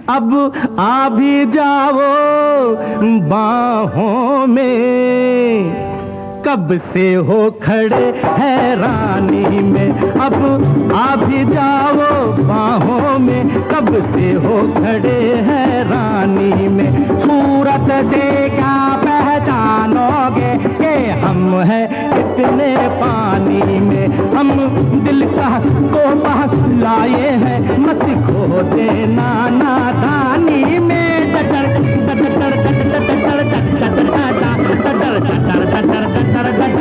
अब आ भी जाओ बाहों में, कब से हो खड़े हैरानी में, अब आ भी जाओ बाहों में, कब से हो खड़े हैरानी में, सूरत से क्या पहचानोगे कि हम हैं कितने पानी में, हम दिल का तोहफा लाए हैं, मत खो देना नादानी में। डडड़ डडड़ डडड़ डडड़ डडड़ डडड़ डडड़ डडड़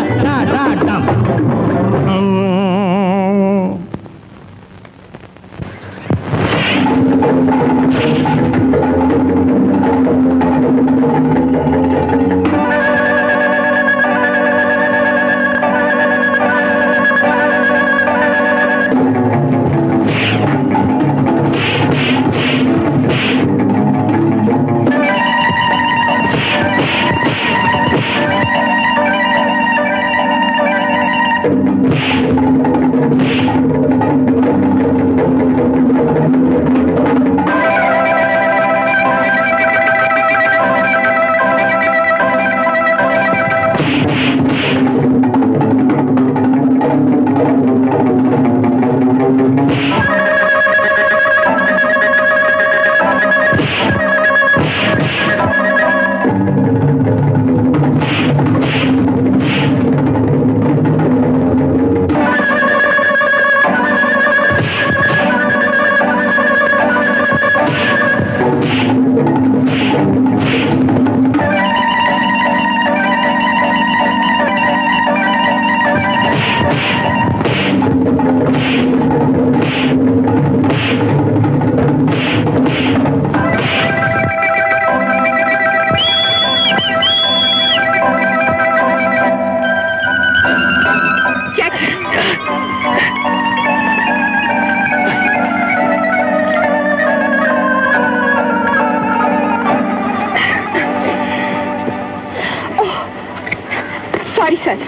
सॉरी सर,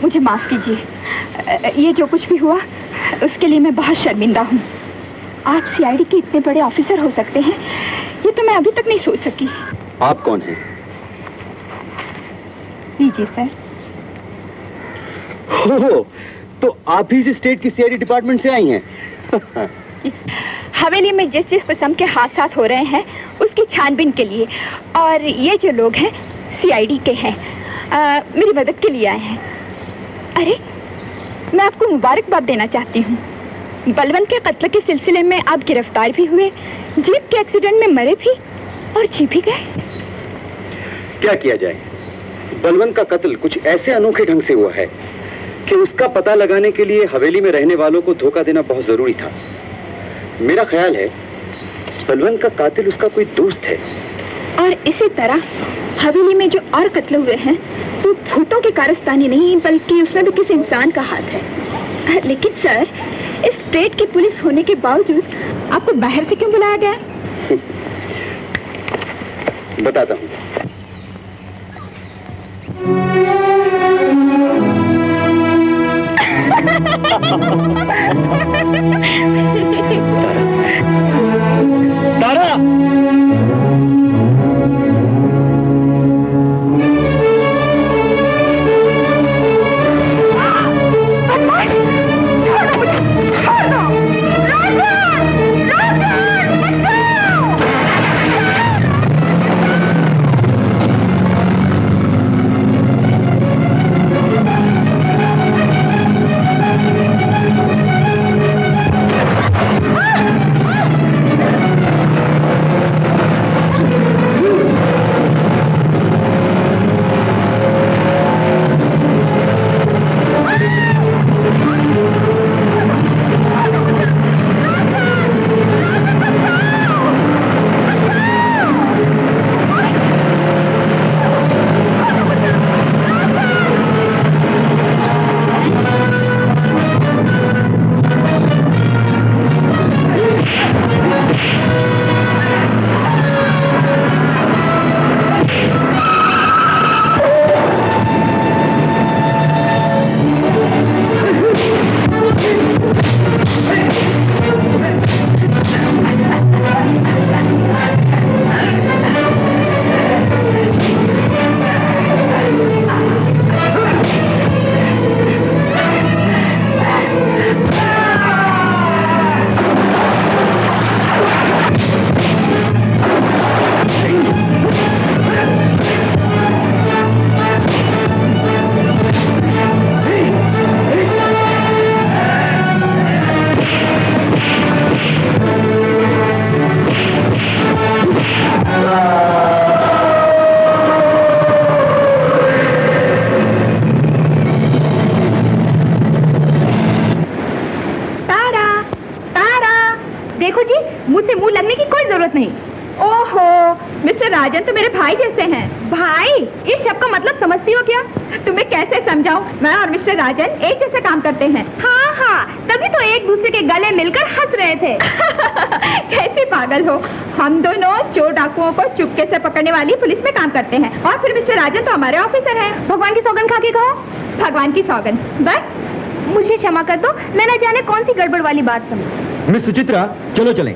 मुझे माफ कीजिए। ये जो कुछ भी हुआ उसके लिए मैं बहुत शर्मिंदा हूँ। आप सीआईडी के इतने बड़े ऑफिसर हो सकते हैं, ये तो मैं अभी तक नहीं सोच सकी। आप कौन हैं? लीजिए सर। हो, तो आप ही इस स्टेट की सीआईडी डिपार्टमेंट से आई हैं? हवेली में जिस जिस किस्म के हादसात हो रहे हैं उसकी छानबीन के लिए, और ये जो लोग हैं सीआईडी के हैं, मेरी मदद के लिए आए हैं। अरे, मैं आपको मुबारकबाद देना चाहती हूँ। बलवंत के कत्ल के सिलसिले में आप गिरफ्तार भी हुए, जीप के एक्सीडेंट में मरे भी और जी भी गए। क्या किया जाए, बलवंत का कत्ल कुछ ऐसे अनोखे ढंग से हुआ है कि उसका पता लगाने के लिए हवेली में रहने वालों को धोखा देना बहुत जरूरी था। मेरा ख्याल है बलवंत का कातिल उसका कोई दोस्त है। और इसी तरह हवेली में जो और कत्ल हुए हैं तो भूतों की कारस्तानी नहीं, बल्कि उसमें भी किसी इंसान का हाथ है। लेकिन सर, इस स्टेट की पुलिस होने के बावजूद आपको बाहर से क्यों बुलाया गया? बताता हूँ। तारा, राजन तो मेरे भाई जैसे हैं। भाई, इस शब्द का मतलब समझती हो क्या? तुम्हें कैसे समझाऊं? मैं और मिस्टर राजन एक जैसे काम करते हैं। हाँ हाँ, तभी तो एक दूसरे के गले मिलकर हंस रहे थे। कैसे पागल हो? हम दोनों चोर डाकुओं को चुपके से पकड़ने वाली पुलिस में काम करते हैं, और फिर मिस्टर राजन तो हमारे ऑफिसर हैं। भगवान की सौगंध खा के कहो। भगवान की सौगंध। बस मुझे क्षमा कर दो, मैं न जाने कौन सी गड़बड़ वाली बात समझी। मिस सुचित्रा, चलो चलें।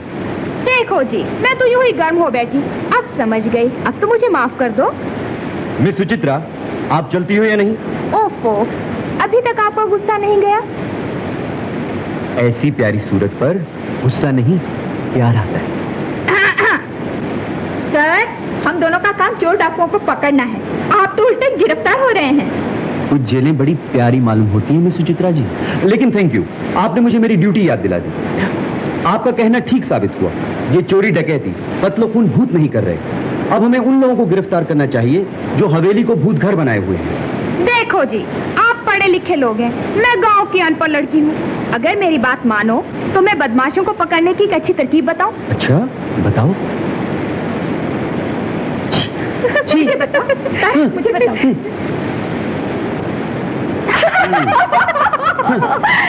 देखो जी, मैं तो यूं ही गर्म हो बैठी, अब समझ गई। अब तो मुझे माफ कर दो। मिस सुचित्रा, आप चलती हो या नहीं? ओफो, अभी तक आपको गुस्सा नहीं गया? ऐसी प्यारी सूरत पर गुस्सा नहीं, प्यार आता है। सर, हम दोनों का काम चोर डाकुओं को पकड़ना है, आप तो उल्टे गिरफ्तार हो रहे हैं। कुछ जेलें बड़ी प्यारी मालूम होती हैं मिस सुचित्रा जी, लेकिन थैंक यू, आपने मुझे मेरी ड्यूटी याद दिला दी। आपका कहना ठीक साबित हुआ, ये चोरी डकैती कत्लो खून भूत नहीं कर रहे। अब हमें उन लोगों को गिरफ्तार करना चाहिए जो हवेली को भूत घर बनाए हुए हैं। देखो जी, आप पढ़े लिखे लोग हैं, मैं गांव की अनपढ़ लड़की हूँ। अगर मेरी बात मानो तो मैं बदमाशों को पकड़ने की एक अच्छी तरकीब बताऊं? अच्छा, बताओ। मुझे बताओ, मुझे बताओ।